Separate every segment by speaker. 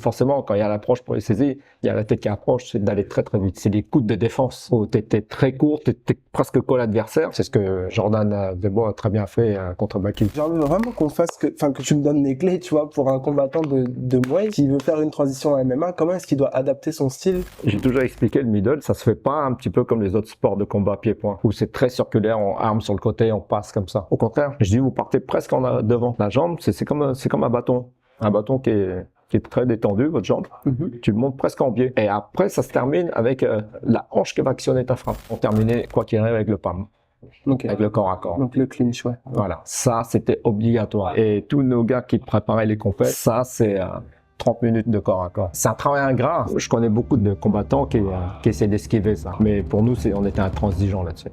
Speaker 1: Forcément, quand il y a l'approche pour les saisies, il y a la tête qui approche, c'est d'aller très très vite. C'est des coups de défense où t'es très court, t'es presque collé à l'adversaire. C'est ce que Jordan Debois a très bien fait contre Baki.
Speaker 2: J'aimerais vraiment que tu me donnes les clés, tu vois, pour un combattant de Muay qui veut faire une transition à MMA. Comment est-ce qu'il doit adapter son style?
Speaker 1: J'ai toujours expliqué le middle, ça se fait pas un petit peu comme les autres sports de combat pied-point, où c'est très circulaire, on arme sur le côté, on passe comme ça. Au contraire, je dis vous partez presque devant. La jambe, c'est comme un bâton. Un bâton qui est très détendu, votre jambe. Tu le montes presque en biais. Et après, ça se termine avec la hanche qui va actionner ta frappe. On terminait, quoi qu'il arrive, avec le PAM.
Speaker 2: Okay.
Speaker 1: Avec le corps à corps.
Speaker 2: Donc le clinch, ouais.
Speaker 1: Voilà, ça c'était obligatoire. Et tous nos gars qui préparaient les compètes, ça c'est 30 minutes de corps à corps. C'est un travail ingrat. Je connais beaucoup de combattants qui essaient d'esquiver ça. Mais pour nous, on était intransigeants là-dessus.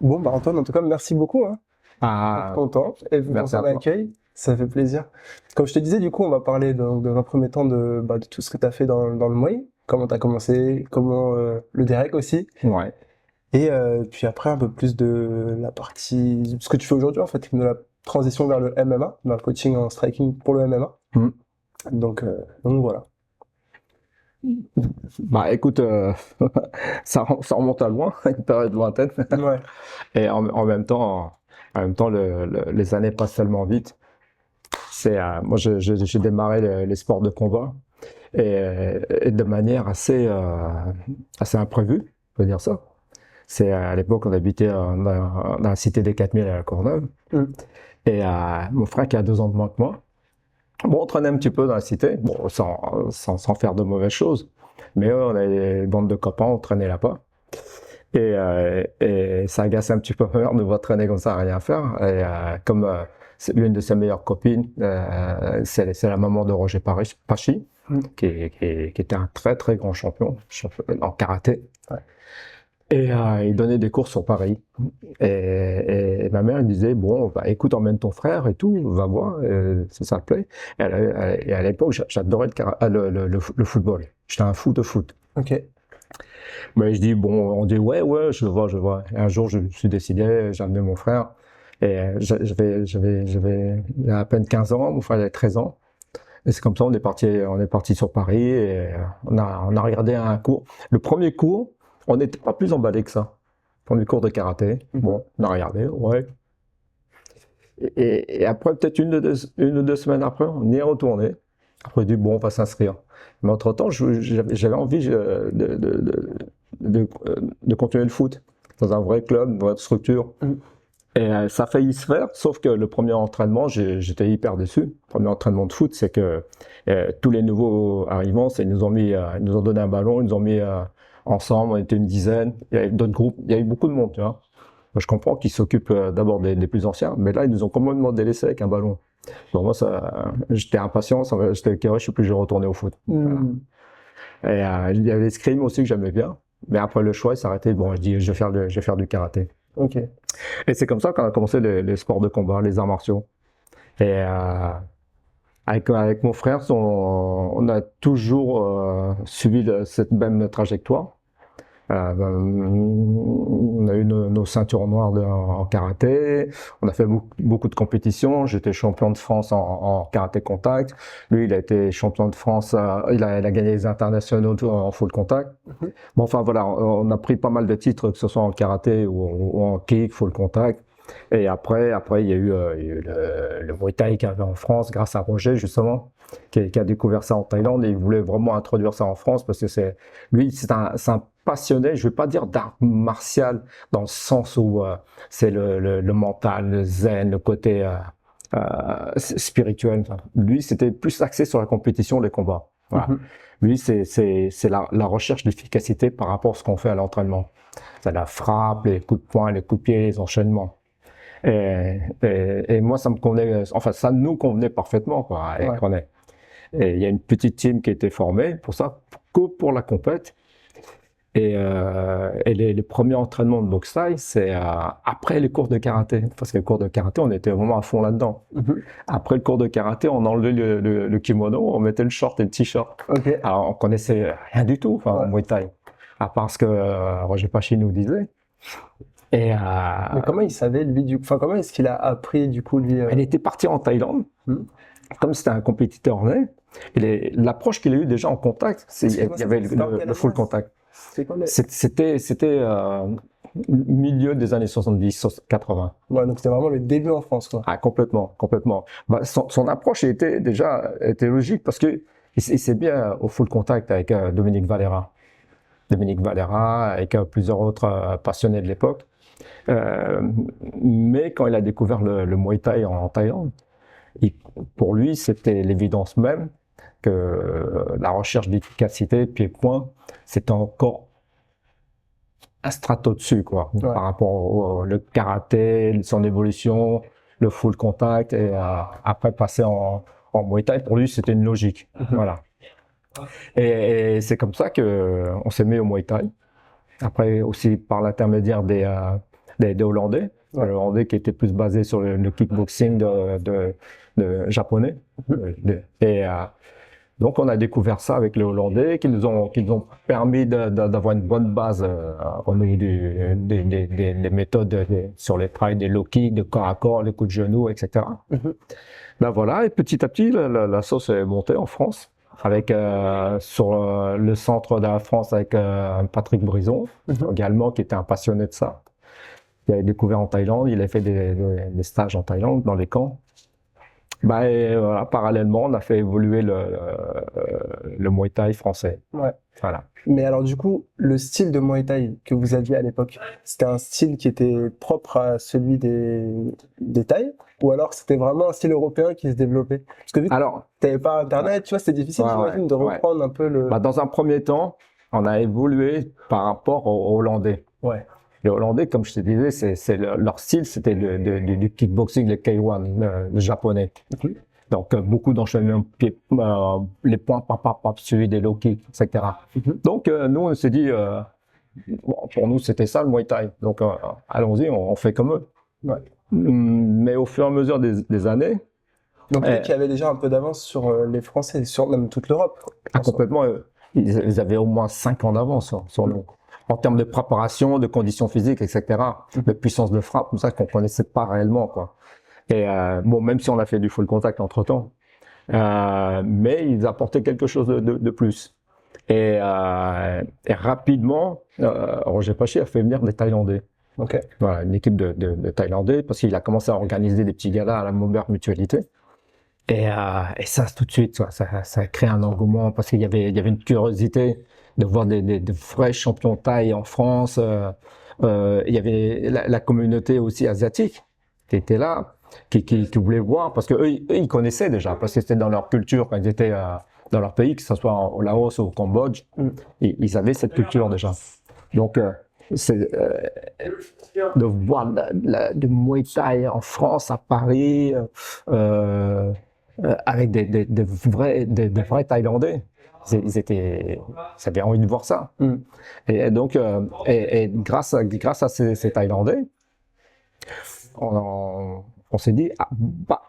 Speaker 2: Bon, bah Antoine, en tout cas, merci beaucoup pour ton temps et pour ton accueil. Ça fait plaisir. Comme je te disais, du coup, on va parler dans un premier temps de tout ce que tu as fait dans le Muay, comment tu as commencé, comment le Derek aussi.
Speaker 1: Ouais.
Speaker 2: Et puis après, un peu plus de la partie, ce que tu fais aujourd'hui, en fait, de la transition vers le MMA, dans le coaching en striking pour le MMA. Donc voilà.
Speaker 1: Bah écoute, ça remonte à loin, une période lointaine.
Speaker 2: Ouais.
Speaker 1: Et en même temps, les années passent tellement vite. Moi, j'ai démarré les sports de combat et de manière assez imprévue, on peut dire ça. C'est à l'époque, on habitait dans la cité des 4000 à la Courneuve. Et mon frère qui a 2 ans de moins que moi, bon, on traînait un petit peu dans la cité, bon, sans faire de mauvaises choses. Mais on avait des bandes de copains, on traînait là-bas. Et ça agaçait un petit peu ma mère de voir traîner comme ça à rien faire. Et comme c'est l'une de ses meilleures copines, c'est la maman de Roger Pachi, qui était un très très grand champion en karaté.
Speaker 2: Ouais.
Speaker 1: Et il donnait des cours sur Paris. Et ma mère elle disait, bon, bah, écoute, emmène ton frère et tout, va voir, si ça te plaît. Et à l'époque, j'adorais le football. J'étais un fou de foot.
Speaker 2: Ok.
Speaker 1: Mais je dis, bon, on dit, ouais, je vois. Et un jour, je me suis décidé, j'ai amené mon frère. Et j'avais à peine 15 ans, mon frère avait 13 ans. Et c'est comme ça, on est parti sur Paris et on a regardé un cours. Le premier cours, on n'était pas plus emballé que ça. Le premier cours de karaté. Bon, on a regardé, ouais. Et après, peut-être une ou deux semaines après, on y est retourné. Après, on dit, bon, on va s'inscrire. Mais entre-temps, j'avais envie de continuer le foot dans un vrai club, une vraie structure. Et ça a failli se faire, sauf que le premier entraînement, j'étais hyper déçu. Le premier entraînement de foot, c'est que tous les nouveaux arrivants, ils nous ont donné un ballon, ils nous ont mis ensemble, on était une dizaine. Il y avait d'autres groupes, il y avait beaucoup de monde, tu vois. Moi, je comprends qu'ils s'occupent d'abord des plus anciens, mais là, ils nous ont complètement délaissés avec un ballon. Bon, moi, j'étais impatient, j'étais carré, je suis plus retourné au foot. Voilà. Et il y avait l'escrime aussi que j'aimais bien, mais après le choix, il s'est arrêté. Bon, je dis, je vais faire du karaté.
Speaker 2: Ok.
Speaker 1: Et c'est comme ça qu'on a commencé les sports de combat, les arts martiaux. Et avec mon frère, on a toujours suivi cette même trajectoire. On a eu nos ceintures noires en karaté, on a fait beaucoup de compétitions. J'étais champion de France en karaté contact. Lui, il a été champion de France, il a gagné les internationaux en full contact. Bon, enfin voilà, on a pris pas mal de titres, que ce soit en karaté ou en kick, full contact. Et après, il y a eu le Muay Thai qu'il y avait en France, grâce à Roger, justement, qui a découvert ça en Thaïlande, et il voulait vraiment introduire ça en France, parce que c'est un passionné, je ne vais pas dire d'art martial, dans le sens où c'est le mental, le zen, le côté spirituel. Lui, c'était plus axé sur la compétition, les combats. Voilà. Lui, c'est la recherche d'efficacité par rapport à ce qu'on fait à l'entraînement. C'est la frappe, les coups de poing, les coups de pied, les enchaînements. Et moi, ça me convenait, enfin, ça nous convenait parfaitement, quoi.
Speaker 2: Ouais.
Speaker 1: Et il y a une petite team qui a été formée pour ça, que pour la compète. Et les premiers entraînements de boxe thaï, c'est après les cours de karaté. Parce que les cours de karaté, on était vraiment à fond là-dedans. Après le cours de karaté, on enlevait le kimono, on mettait le short et le t-shirt.
Speaker 2: Okay.
Speaker 1: Alors, on connaissait rien du tout, en Muay Thai. À part ce que Roger Pachi nous disait. Et
Speaker 2: mais comment il savait lui enfin comment est-ce qu'il a appris du coup lui
Speaker 1: il était parti en Thaïlande, comme c'était un compétiteur né. L'approche qu'il a eue déjà en contact, il y avait le full contact. C'était milieu des années 70-80.
Speaker 2: Ouais, donc c'était vraiment le début en France, quoi.
Speaker 1: Ah, complètement. Bah, son approche était logique parce que il s'est bien au full contact avec Dominique Valera, avec plusieurs autres passionnés de l'époque. Mais quand il a découvert le Muay Thai en Thaïlande, pour lui, c'était l'évidence même que la recherche d'efficacité, pied-point, c'était encore un strato dessus, quoi, par rapport au le karaté, son évolution, le full contact, et après passer en Muay Thai, pour lui, c'était une logique. Voilà. Et c'est comme ça que on s'est mis au Muay Thai. Après, aussi par l'intermédiaire des Hollandais, les Hollandais qui étaient plus basés sur le kickboxing de japonais. Donc on a découvert ça avec les Hollandais qui nous ont permis d'avoir une bonne base au niveau des méthodes sur les trails, des low kicks, de corps à corps, les coups de genoux, etc. Ben voilà, et petit à petit la sauce est montée en France avec sur le centre de la France avec Patrick Brison également qui était un passionné de ça. Il avait découvert en Thaïlande, il a fait des stages en Thaïlande dans les camps. Bah, et voilà, parallèlement, on a fait évoluer le Muay Thai français.
Speaker 2: Ouais.
Speaker 1: Voilà.
Speaker 2: Mais alors du coup, le style de Muay Thai que vous aviez à l'époque, c'était un style qui était propre à celui des Thaïs, ou alors c'était vraiment un style européen qui se développait? Parce que vu que t'avais pas Internet, tu vois, c'était difficile, j'imagine, de reprendre un peu le...
Speaker 1: Bah, dans un premier temps, on a évolué par rapport aux Hollandais.
Speaker 2: Ouais.
Speaker 1: Les Hollandais, comme je te disais, leur style, c'était du kickboxing, le K1, le japonais. Donc, beaucoup d'enchaînements, les points, suivi des low kicks, etc. Donc, nous, on s'est dit, bon, pour nous, c'était ça le Muay Thai. Donc, allons-y, on fait comme eux.
Speaker 2: Ouais.
Speaker 1: Mais au fur et à mesure des années...
Speaker 2: Donc, il y avait déjà un peu d'avance sur les Français, sur même toute l'Europe.
Speaker 1: Complètement. Ils avaient au moins 5 ans d'avance sur nous. En termes de préparation, de conditions physiques, etc., de puissance de frappe, tout ça qu'on connaissait pas réellement, quoi. Et bon, même si on a fait du full contact entre-temps, mais ils apportaient quelque chose de plus. Et rapidement, Roger Pachi a fait venir des Thaïlandais. Voilà, une équipe de Thaïlandais, parce qu'il a commencé à organiser des petits galas à la Maubert Mutualité. Et ça, tout de suite, ça a créé un engouement, parce qu'il y avait une curiosité de voir des vrais champions thaï en France. Il y avait la communauté aussi asiatique qui était là, qui voulait voir, parce que eux, ils connaissaient déjà, parce que c'était dans leur culture quand ils étaient dans leur pays, que ce soit au Laos ou au Cambodge, ils avaient cette culture déjà. Donc, c'est de voir du Muay Thai en France, à Paris, avec des vrais Thaïlandais. Ils avaient envie de voir ça. Et donc, grâce à ces Thaïlandais, on s'est dit,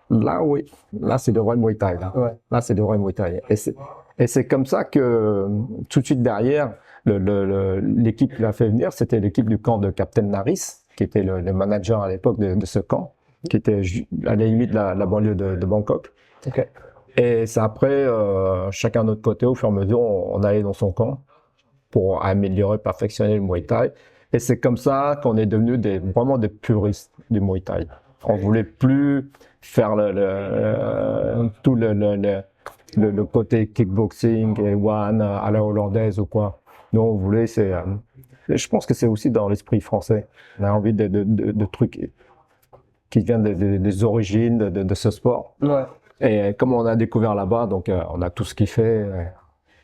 Speaker 1: là, oui, là, c'est le vrai Muay Thai. Là, c'est le vrai Muay Thai. Et c'est comme ça que, tout de suite derrière, l'équipe qui l'a fait venir, c'était l'équipe du camp de Captain Naris, qui était le manager à l'époque de ce camp, qui était à la limite de la banlieue de Bangkok. Et c'est après, chacun de notre côté, au fur et à mesure, on allait dans son camp pour améliorer, perfectionner le Muay Thai. Et c'est comme ça qu'on est devenu vraiment des puristes du Muay Thai. On voulait plus faire tout le côté kickboxing et one à la hollandaise ou quoi. Nous, on voulait, je pense que c'est aussi dans l'esprit français. On a envie de trucs qui viennent des origines de ce sport. Et comme on a découvert là-bas, donc on a tout ce qu'il fait,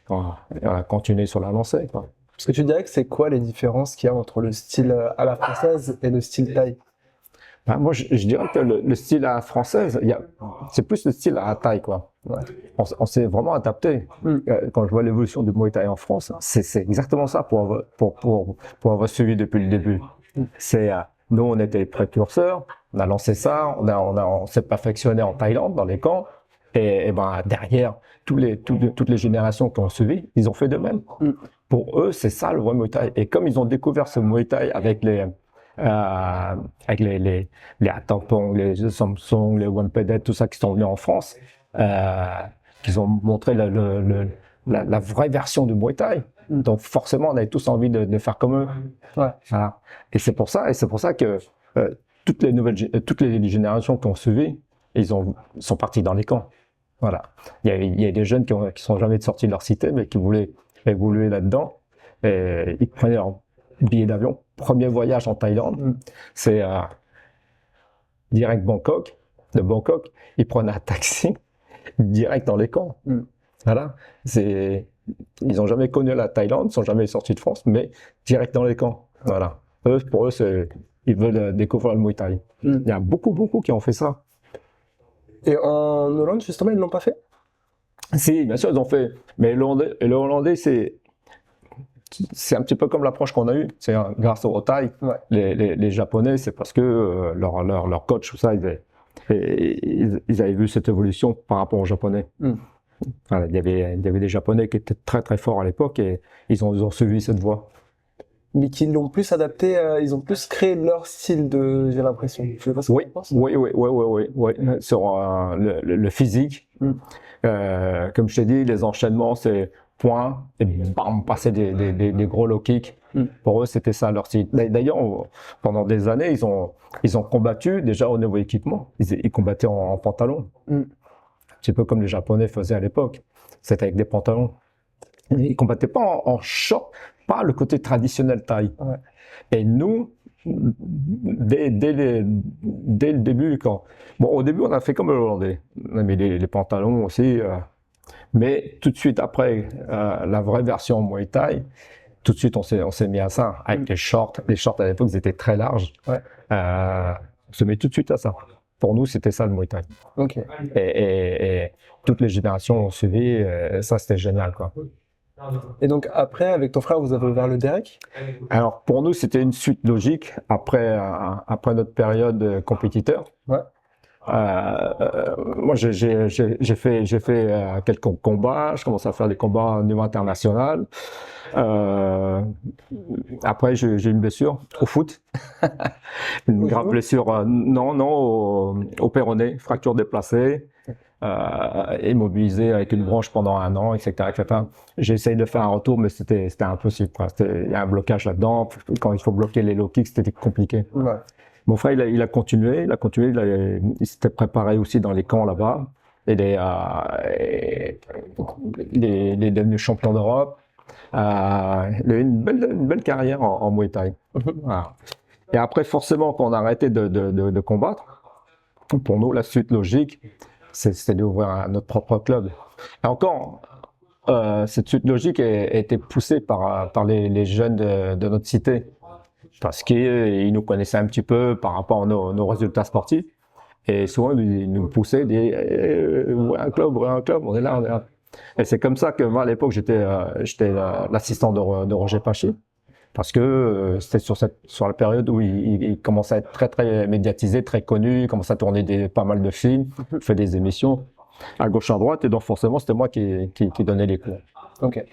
Speaker 1: on a continué sur la lancée, quoi.
Speaker 2: Parce que tu dirais que c'est quoi les différences qu'il y a entre le style à la française et le style thaï?
Speaker 1: Ben, moi, je dirais que le style à la française, c'est plus le style à la thaï, quoi. On s'est vraiment adapté. Quand je vois l'évolution du Muay Thai en France, c'est exactement ça pour avoir suivi depuis le début. Nous, on était les précurseurs, on a lancé ça, on s'est perfectionné en Thaïlande, dans les camps, et ben, derrière, toutes les générations qui ont suivi, ils ont fait de même. Pour eux, c'est ça le vrai Muay Thai. Et comme ils ont découvert ce Muay Thai avec avec les Atampong, les Samsung, les Wanpede, tout ça qui sont venus en France, qui ont montré la vraie version du Muay Thai. Donc forcément, on avait tous envie de faire comme eux.
Speaker 2: Ouais.
Speaker 1: Voilà. Et c'est pour ça que toutes les générations qui ont suivi, ils sont partis dans les camps. Voilà. Il y a des jeunes qui sont jamais sortis de leur cité, mais qui voulaient évoluer là-dedans. Et ils prenaient leur billet d'avion. Premier voyage en Thaïlande, c'est direct Bangkok. De Bangkok, ils prenaient un taxi direct dans les camps. Voilà. Ils n'ont jamais connu la Thaïlande, ils sont jamais sortis de France, mais direct dans les camps. Voilà. Pour eux, ils veulent découvrir le Muay Thai. Il y a beaucoup qui ont fait ça.
Speaker 2: Et en Hollande, justement, ils ne l'ont pas fait?
Speaker 1: Si, bien sûr, ils ont fait. Mais le Hollandais, c'est un petit peu comme l'approche qu'on a eue. C'est grâce au Thaï.
Speaker 2: Ouais.
Speaker 1: Les Japonais, c'est parce que leur coach, tout ça, ils avaient vu cette évolution par rapport aux Japonais. Voilà, il y avait des Japonais qui étaient très très forts à l'époque et ils ont suivi cette voie.
Speaker 2: Mais qui l'ont plus adapté, ils ont plus créé leur style j'ai l'impression. Je sais pas ce que tu penses.
Speaker 1: Oui. Sur le physique, comme je t'ai dit, les enchaînements, c'est point et bam, passer des gros low kicks. Pour eux, c'était ça leur style. D'ailleurs, pendant des années, ils ont combattu déjà au niveau équipement. Ils combattaient en pantalon. Un petit peu comme les Japonais faisaient à l'époque. C'était avec des pantalons. Ils combattaient pas en short, pas le côté traditionnel thaï.
Speaker 2: Ouais.
Speaker 1: Et nous, dès le début, au début, on a fait comme le Hollandais. On a mis les pantalons aussi. Mais tout de suite après la vraie version Muay Thai, tout de suite, on s'est mis à ça. Avec les shorts. Les shorts, à l'époque, ils étaient très larges.
Speaker 2: Ouais.
Speaker 1: On se met tout de suite à ça. Pour nous, c'était ça le Muay Thai.
Speaker 2: Ok.
Speaker 1: Et toutes les générations ont suivi. Ça, c'était génial, quoi.
Speaker 2: Et donc après, avec ton frère, vous avez ouvert le Derek?
Speaker 1: Alors pour nous, c'était une suite logique après notre période compétiteur.
Speaker 2: Ouais.
Speaker 1: Moi, j'ai fait quelques combats. Je commence à faire des combats au niveau international. Après, j'ai eu une blessure au foot, une grave blessure. Non, au péroné, fracture déplacée. Immobilisé avec une branche pendant 1 an, etc. J'ai essayé de faire un retour, mais c'était impossible. Il y a un blocage là-dedans. Quand il faut bloquer les low kicks, c'était compliqué.
Speaker 2: Ouais.
Speaker 1: Mon frère, il a continué. Il s'était préparé aussi dans les camps là-bas. Il est devenu champion d'Europe. Il a eu une belle carrière en Muay Thai. Voilà. Et après, forcément, quand on a arrêté de combattre, pour nous, la suite logique, c'était d'ouvrir notre propre club. Et encore, cette suite logique a été poussée par les jeunes de notre cité, parce qu'ils nous connaissaient un petit peu par rapport à nos résultats sportifs. Et souvent, ils nous poussaient, ils disaient ouvrez un club, on est là. Et c'est comme ça que moi, à l'époque, j'étais l'assistant de Roger Pachi. Parce que c'était sur la période où il commençait à être très très médiatisé, très connu, il commençait à tourner pas mal de films, fait des émissions à gauche à droite, et donc forcément c'était moi qui donnais les cours.
Speaker 2: Ok.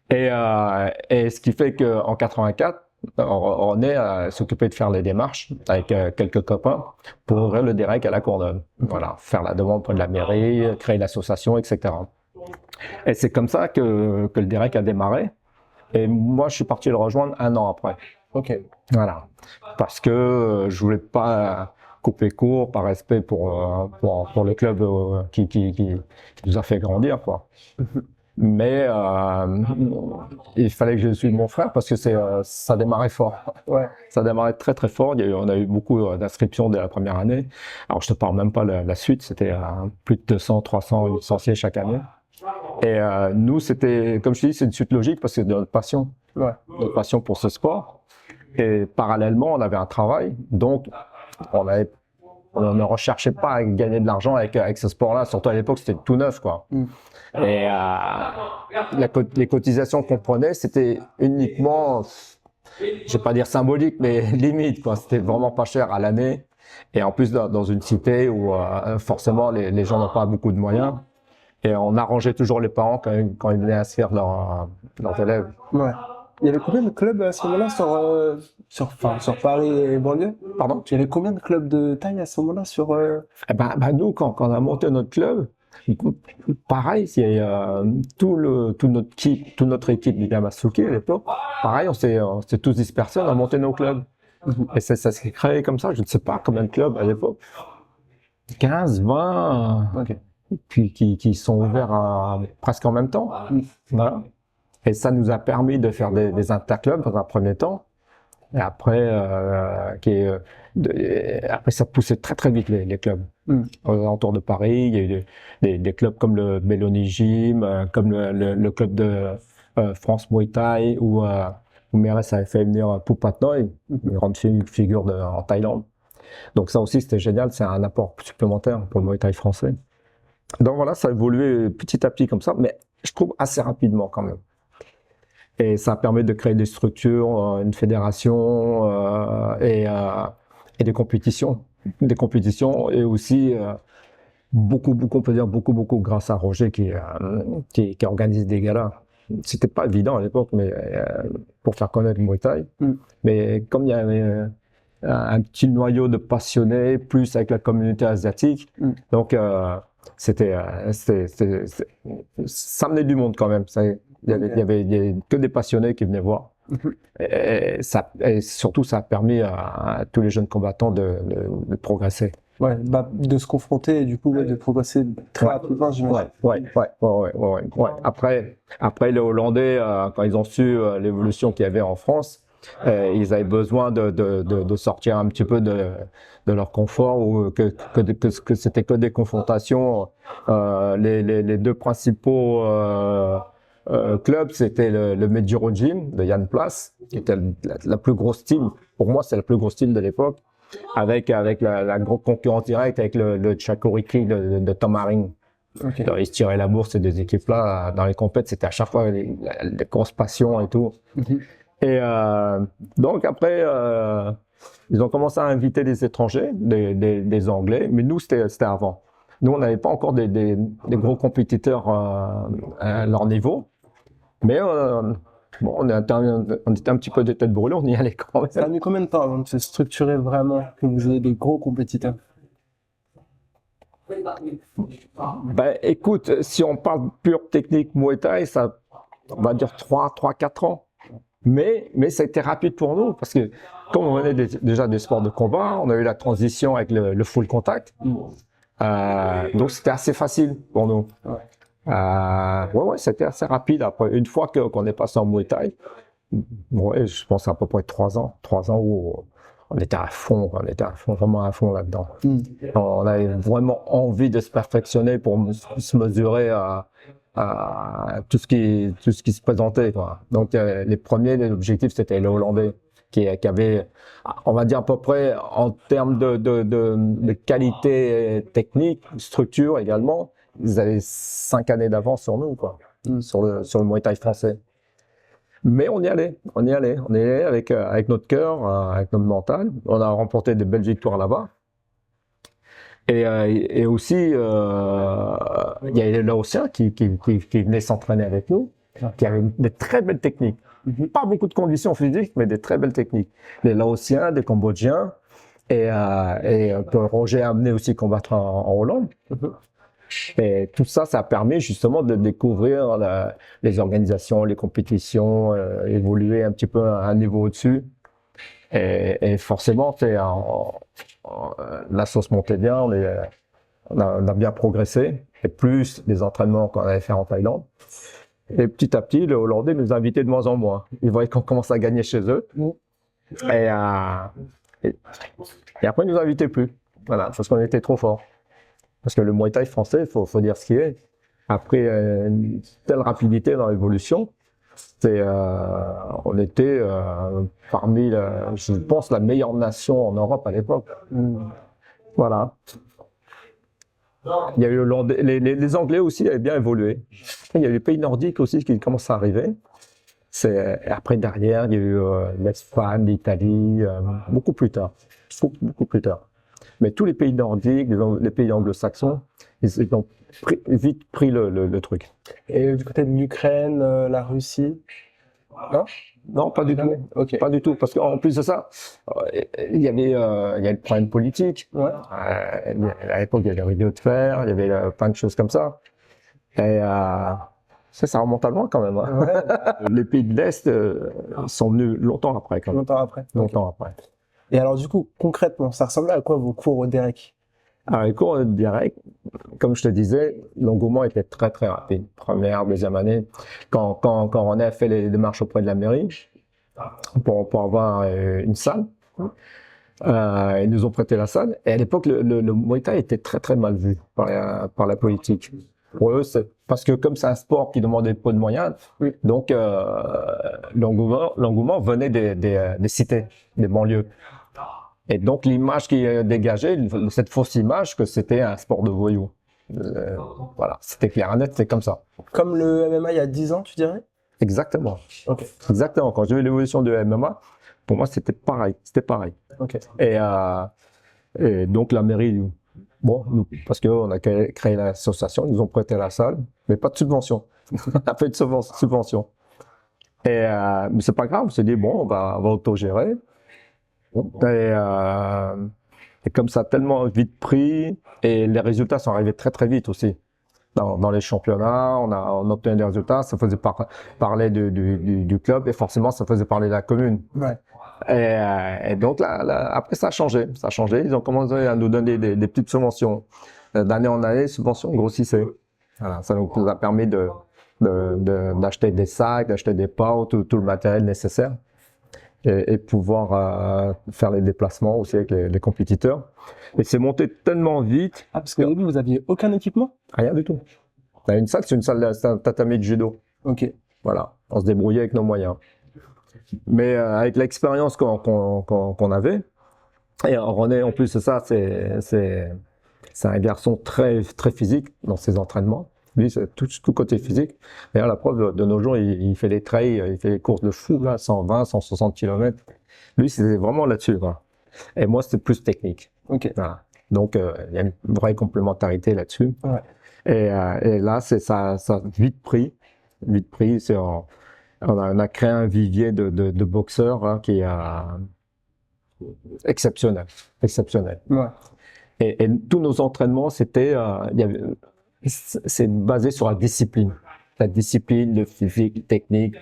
Speaker 1: Et ce qui fait qu'en 84, René s'occupait de faire les démarches avec quelques copains pour ouvrir le Derek à la Courneuve. Voilà, faire la demande auprès de la mairie, créer l'association, etc. Et c'est comme ça que le Derek a démarré. Et moi, je suis parti le rejoindre 1 an après.
Speaker 2: Ok.
Speaker 1: Voilà. Parce que je voulais pas couper court par respect pour le club qui nous a fait grandir, quoi. Mais il fallait que je suive mon frère parce que ça démarrait fort.
Speaker 2: Ouais.
Speaker 1: Ça démarrait très très fort. On a eu beaucoup d'inscriptions dès la première année. Alors je te parle même pas la suite. C'était plus de 200, 300 licenciés chaque année. Et nous, c'était, comme je te dis, c'est une suite logique parce que c'est notre passion.
Speaker 2: Ouais.
Speaker 1: Notre passion pour ce sport. Et parallèlement, on avait un travail. Donc, on ne recherchait pas à gagner de l'argent avec ce sport-là. Surtout à l'époque, c'était tout neuf, quoi. Et les cotisations qu'on prenait, c'était uniquement, je vais pas dire symbolique, mais limite, quoi. C'était vraiment pas cher à l'année. Et en plus, dans une cité où forcément les gens n'ont pas beaucoup de moyens. Et on arrangeait toujours les parents quand ils venaient inscrire leurs élèves.
Speaker 2: Ouais. Il y avait combien de clubs à ce moment-là sur Paris et banlieue?
Speaker 1: Pardon?
Speaker 2: Il y avait combien de clubs de taille à ce moment-là sur
Speaker 1: Nous, quand on a monté notre club, pareil, toute notre équipe du Yamasuke à l'époque, pareil, on s'est tous dispersés, on a monté nos clubs. Et ça s'est créé comme ça, je ne sais pas combien de clubs à l'époque, 15, 20, qui sont ouverts presque en même temps. Voilà. Et ça nous a permis de faire des interclubs dans un premier temps. Et après, après ça poussait très très vite les clubs. Autour de Paris, il y a eu des clubs comme le Meloni Gym, comme le club de France Muay Thai, où Mérès avait fait venir Pupatnoy, une grande figure en Thaïlande. Donc ça aussi c'était génial, c'est un apport supplémentaire pour le Muay Thai français. Donc voilà, ça a évolué petit à petit comme ça, mais je trouve assez rapidement quand même. Et ça permet de créer des structures, une fédération et des compétitions. Des compétitions et aussi beaucoup, on peut dire beaucoup grâce à Roger qui organise des galas. C'était pas évident à l'époque, mais pour faire connaître le Muay Thai. Mais comme il y avait un petit noyau de passionnés, plus avec la communauté asiatique, donc ça amenait du monde quand même. Il y avait que des passionnés qui venaient voir. Et surtout, ça a permis à tous les jeunes combattants de progresser.
Speaker 2: Ouais, de se confronter et du coup de progresser très rapidement, j'imagine.
Speaker 1: Ouais. Après les Hollandais, quand ils ont su l'évolution qu'il y avait en France, ils avaient besoin de sortir un petit peu de leur confort, ou que c'était que des confrontations. Les deux principaux clubs, c'était le Medjiro Gym de Yann Place, qui était la plus grosse team. Pour moi, c'est la plus grosse team de l'époque, avec la grosse concurrence directe avec le Chakoriki de Tom Haring. Alors, ils se tiraient la bourse, ces deux équipes-là, dans les compètes, c'était à chaque fois des grosses passions et tout. Et donc après, ils ont commencé à inviter des étrangers, des Anglais, mais nous, c'était avant. Nous, on n'avait pas encore des gros compétiteurs à leur niveau, mais bon, on était un petit peu des têtes brûlées, on y allait quand même.
Speaker 2: Ça a mis combien de temps avant de se structurer vraiment, que vous ayez des gros compétiteurs?
Speaker 1: Ben, écoute, si on parle pure technique Muay Thai, ça, on va dire 3-4 ans. Mais ça a été rapide pour nous, parce que comme on venait déjà des sports de combat, on a eu la transition avec le full contact. Donc c'était assez facile pour nous. C'était assez rapide. Après, une fois qu'on est passé en Muay Thai, je pense à peu près 3 ans où on était à fond, vraiment à fond là-dedans. On avait vraiment envie de se perfectionner pour se mesurer à tout ce qui se présentait, quoi. Donc les objectifs, c'était les Hollandais qui avaient, on va dire à peu près en termes de qualité technique, structure également, ils avaient 5 années d'avance sur nous, quoi, sur le Muay Thai français. Mais on y allait avec notre cœur, avec notre mental. On a remporté des belles victoires là-bas. Et aussi, il y a les Laotiens qui venaient s'entraîner avec nous, qui avaient des très belles techniques. Pas beaucoup de conditions physiques, mais des très belles techniques. Les Laotiens, des Cambodgiens, et que Roger a amené aussi combattre en Hollande. Et tout ça, ça a permis justement de découvrir les organisations, les compétitions, évoluer un petit peu à un niveau au-dessus. Et forcément, la sauce montait bien, on a bien progressé, et plus les entraînements qu'on avait fait en Thaïlande. Et petit à petit, les Hollandais nous invitaient de moins en moins. Ils voyaient qu'on commence à gagner chez eux. Et après, ils nous invitaient plus. Voilà, parce qu'on était trop forts. Parce que le Muay Thai français, faut dire ce qu'il est. Après une telle rapidité dans l'évolution, on était parmi, je pense, la meilleure nation en Europe à l'époque. Voilà. Il y a eu les Anglais aussi avaient bien évolué. Il y a eu les pays nordiques aussi qui commencent à arriver. Après, derrière, il y a eu l'Espagne, l'Italie, beaucoup plus tard. Je trouve beaucoup plus tard. Mais tous les pays nordiques, les pays anglo-saxons, ils ont vite pris le truc.
Speaker 2: Et du côté de l'Ukraine, la Russie? Non?
Speaker 1: Non, pas du tout.
Speaker 2: Ok.
Speaker 1: Pas du tout. Parce qu'en plus de ça, il y avait le problème politique.
Speaker 2: Ouais.
Speaker 1: À l'époque, il y avait les rideaux de fer, il y avait plein de choses comme ça. Et ça remonte à loin quand même. Hein.
Speaker 2: Ouais.
Speaker 1: Les pays de l'Est sont venus longtemps après. Quand même.
Speaker 2: Longtemps après.
Speaker 1: Longtemps après.
Speaker 2: Et alors du coup, concrètement, ça ressemblait à quoi vos cours au DEREC?
Speaker 1: Alors, les cours direct, comme je te disais, l'engouement était très très rapide. Première, deuxième année, quand on a fait les démarches auprès de la mairie pour avoir une salle, ils nous ont prêté la salle. Et à l'époque, le Muay Thai était très très mal vu par la politique. Pour eux, c'est parce que comme c'est un sport qui demandait peu de moyens, donc l'engouement venait des cités, des banlieues. Et donc l'image qui est dégagée, cette fausse image que c'était un sport de voyous. Voilà, c'était clair et net, c'est comme ça.
Speaker 2: Comme le MMA il y a 10 ans, tu dirais?
Speaker 1: Exactement.
Speaker 2: Ok.
Speaker 1: Exactement. Quand j'ai vu l'évolution du MMA, pour moi c'était pareil. C'était pareil.
Speaker 2: Ok.
Speaker 1: Et donc la mairie, bon, parce qu'on a créé l'association, ils nous ont prêté la salle, mais pas de subvention. On a fait de subvention. Mais c'est pas grave, on s'est dit bon, on va autogérer. Et comme ça a tellement vite pris, et les résultats sont arrivés très très vite aussi. Dans les championnats, on obtenait des résultats, ça faisait parler du club, et forcément ça faisait parler de la commune.
Speaker 2: Ouais.
Speaker 1: Et donc après ça a changé, ils ont commencé à nous donner des petites subventions. D'année en année, les subventions grossissaient. Voilà, ça nous a permis d'acheter des sacs, d'acheter des pots, tout le matériel nécessaire. Et pouvoir faire les déplacements aussi avec les compétiteurs. Et c'est monté tellement vite.
Speaker 2: Ah, parce qu'au début, vous aviez aucun équipement?
Speaker 1: Rien du tout. On a une salle, c'est un tatami de judo.
Speaker 2: Ok.
Speaker 1: Voilà, on se débrouillait avec nos moyens. Mais avec l'expérience qu'on avait, et René, en plus de ça, c'est un garçon très, très physique dans ses entraînements. Lui, c'est tout côté physique. D'ailleurs, la preuve, de nos jours, il fait des trails, il fait des courses de fou, là, 120, 160 km. Lui, c'était vraiment là-dessus, quoi. Et moi, c'était plus technique.
Speaker 2: Ok.
Speaker 1: Voilà. Donc, il y a une vraie complémentarité là-dessus.
Speaker 2: Ouais.
Speaker 1: Et là, ça a vite pris. Vite pris. On a créé un vivier de boxeurs hein, qui est exceptionnel. Exceptionnel.
Speaker 2: Ouais.
Speaker 1: Et tous nos entraînements, c'est basé sur la discipline, le physique, technique.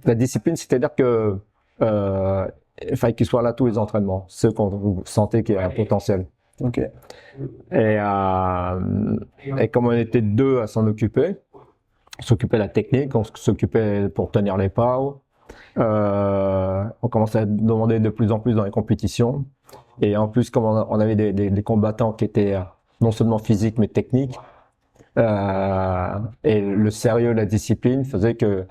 Speaker 1: La discipline, c'est-à-dire que il fallait qu'ils soient là tous les entraînements, ceux qu'on sentait qu'il y avait un potentiel.
Speaker 2: Ok.
Speaker 1: Et comme on était deux à s'en occuper, on s'occupait de la technique, on s'occupait pour tenir les pas. On commençait à demander de plus en plus dans les compétitions. Et en plus, comme on avait des combattants qui étaient non seulement physiques mais techniques, et le sérieux, la discipline faisait que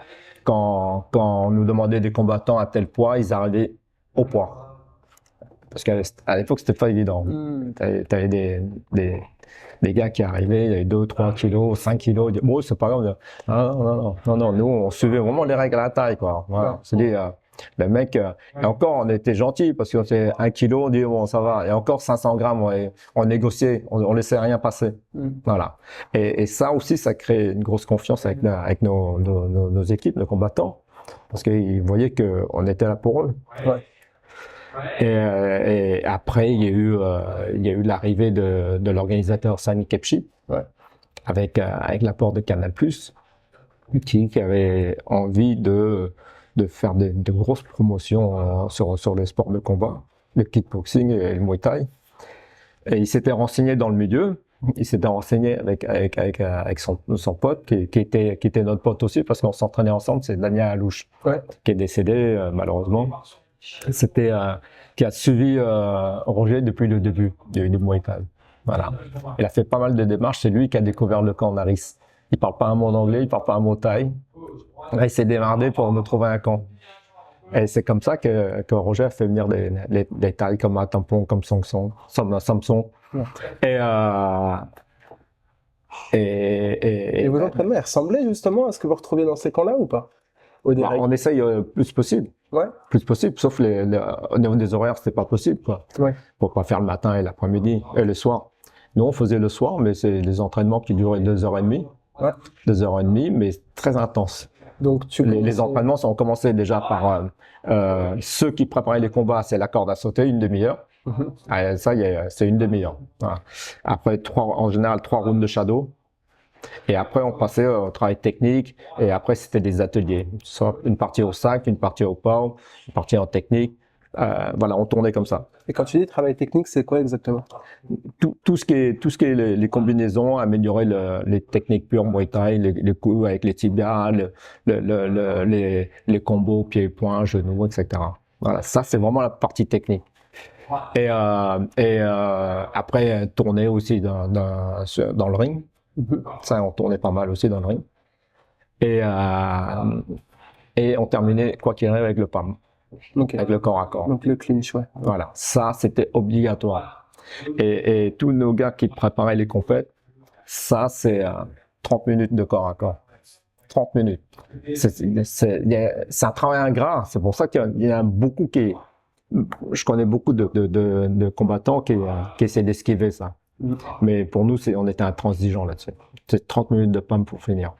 Speaker 1: quand on nous demandait des combattants à tel poids, ils arrivaient au poids. Parce qu'à l'époque, c'était pas évident. T'avais des gars qui arrivaient, il y avait 2, 3 kilos, 5 kilos. Bon, c'est pas grave. Non, nous, on suivait vraiment les règles à la taille, quoi. Voilà. C'est dit, le mec, et encore, on était gentil parce que c'est 1 kilo, on dit bon, ça va. Et encore 500 grammes, on négociait, on laissait rien passer. Voilà. Et ça aussi, ça crée une grosse confiance avec nos équipes, nos combattants. Parce qu'ils voyaient qu'on était là pour eux.
Speaker 2: Ouais.
Speaker 1: Et après, il y a eu l'arrivée de l'organisateur Sani Kepchi, avec l'apport de Canal+, qui avait envie de faire de grosses promotions sur les sports de combat, le kickboxing et le Muay Thai. Et il s'était renseigné dans le milieu. Il s'était renseigné avec son pote, qui était notre pote aussi, parce qu'on s'entraînait ensemble, c'est Daniel Alouche, qui est décédé malheureusement. Qui a suivi Roger depuis le début du Muay Thai. Voilà. Il a fait pas mal de démarches, c'est lui qui a découvert le camp Naris. Il parle pas un mot d'anglais, il parle pas un mot thaï. Là, il s'est démerdé pour nous trouver un camp. Et c'est comme ça que Roger a fait venir des Thaïs comme Atampong, comme Samsung.
Speaker 2: Et vos entraînements, ils ressemblaient justement à ce que vous retrouviez dans ces camps-là ou pas?
Speaker 1: On essaye plus possible.
Speaker 2: Ouais.
Speaker 1: Plus possible, sauf au niveau des horaires, c'était pas possible, quoi.
Speaker 2: Ouais.
Speaker 1: Pour pas faire le matin et l'après-midi et le soir. Nous, on faisait le soir, mais c'est des entraînements qui duraient 2h30.
Speaker 2: Ouais.
Speaker 1: 2h30, mais très intenses.
Speaker 2: Donc,
Speaker 1: les entraînements ont commencé déjà par ceux qui préparaient les combats, c'est la corde à sauter, une demi-heure. Ça, c'est une demi-heure. Voilà. Après, en général, 3 rounds de shadow. Et après, on passait au travail technique. Et après, c'était des ateliers. Soit une partie au sac, une partie au power, une partie en technique. Voilà, on tournait comme ça.
Speaker 2: Et quand tu dis travail technique, c'est quoi exactement?
Speaker 1: Tout ce qui est les combinaisons, améliorer les techniques pures Muay Thai, les coups avec les tibias, les combos pieds-poings, genoux, etc. Voilà, ça c'est vraiment la partie technique. Et après tourner aussi dans le ring. Ça, on tournait pas mal aussi dans le ring. Et on terminait quoi qu'il arrive avec le PAM.
Speaker 2: Okay.
Speaker 1: Avec le corps à corps.
Speaker 2: Donc le clinch, ouais.
Speaker 1: Voilà, ça c'était obligatoire. Et tous nos gars qui préparaient les compètes, ça c'est 30 minutes de corps à corps. 30 minutes. C'est un travail ingrat, c'est pour ça qu'il y a beaucoup je connais beaucoup de combattants qui essaient d'esquiver ça. Mais pour nous, on était intransigeants là-dessus. C'est 30 minutes de PAM pour finir.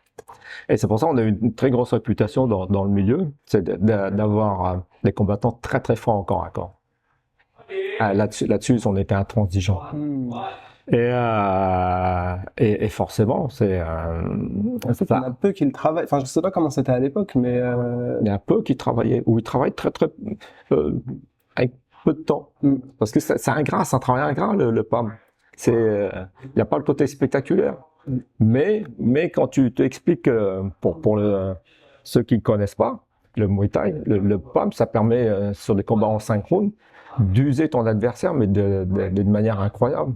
Speaker 1: Et c'est pour ça qu'on a eu une très grosse réputation dans le milieu, c'est d'avoir des combattants très très forts en corps à corps. Là-dessus, on était intransigeants. Et forcément, c'est
Speaker 2: ça. Il y en a peu qui le travaillent. Enfin, je sais pas comment c'était à l'époque, mais
Speaker 1: il y en a peu qui travaillaient, ou ils travaillent très très avec peu de temps, parce que c'est ingrat, c'est un travail ingrat le PAM. Il n'y a pas le côté spectaculaire. Mais quand tu t'expliques pour ceux qui ne connaissent pas, le Muay Thai, le PAM, ça permet sur des combats en 5 rounds d'user ton adversaire, mais d'une manière incroyable.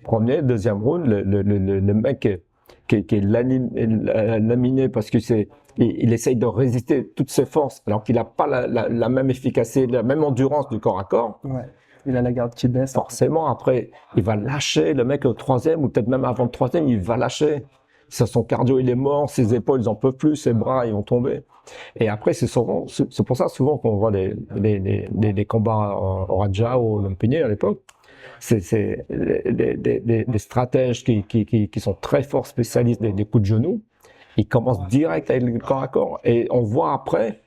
Speaker 1: Premier, deuxième round, le mec qui est laminé parce que il essaye de résister toutes ses forces, alors qu'il n'a pas la même efficacité, la même endurance du corps à corps.
Speaker 2: Ouais. Il a la garde qui baisse.
Speaker 1: Forcément, après, il va lâcher. Le mec au troisième, ou peut-être même avant le troisième, il va lâcher. Son cardio, il est mort. Ses épaules, ils n'en peuvent plus. Ses bras, ils vont tomber. Et après, c'est pour ça souvent qu'on voit des combats au Raja ou au Lumpini à l'époque. C'est des stratèges qui sont très forts, spécialistes des coups de genoux. Ils commencent direct avec le corps à corps. Et on voit après,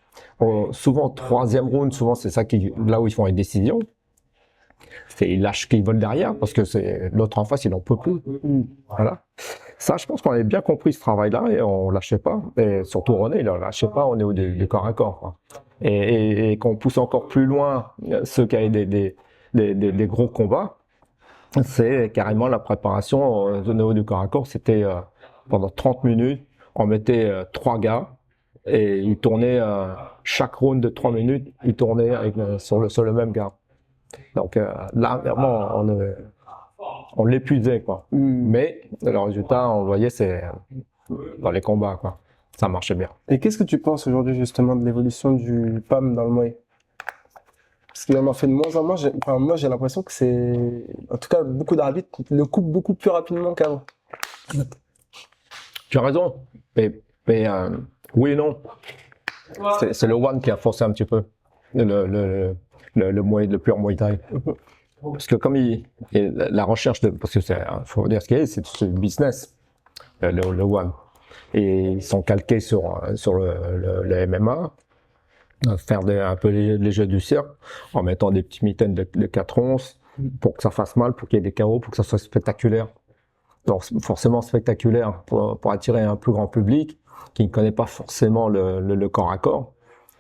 Speaker 1: souvent troisième round, souvent c'est ça là où ils font les décisions. Ils lâchent qu'ils veulent derrière parce que l'autre en face, il n'en peut plus. Voilà. Ça, je pense qu'on avait bien compris ce travail-là et on lâchait pas. Et surtout René, il ne lâchait pas au niveau du corps à corps. Quoi. Et qu'on pousse encore plus loin ceux qui avaient des gros combats, c'est carrément la préparation au niveau du corps à corps. C'était pendant 30 minutes, on mettait 3 gars et ils tournaient chaque round de 3 minutes, ils tournaient sur le même gars. Donc là, vraiment, on l'épuisait, quoi. Mais le résultat, on voyait, c'est dans les combats, quoi. Ça marchait bien.
Speaker 2: Et qu'est-ce que tu penses aujourd'hui, justement, de l'évolution du PAM dans le Muay? Parce qu'il en fait de moins en moins. Moi, j'ai l'impression que c'est... En tout cas, beaucoup d'arbitres le coupent beaucoup plus rapidement qu'avant.
Speaker 1: Tu as raison. Mais oui et non. C'est le One qui a forcé un petit peu le pur Muay Thai. Parce que comme la recherche parce que faut dire ce qu'il y a, c'est le business, le One. Et ils sont calqués sur le MMA, faire un peu les jeux du cirque, en mettant des petits mitaines de 4 onces, pour que ça fasse mal, pour qu'il y ait des KO, pour que ça soit spectaculaire. Donc forcément spectaculaire pour attirer un plus grand public, qui ne connaît pas forcément le corps à corps.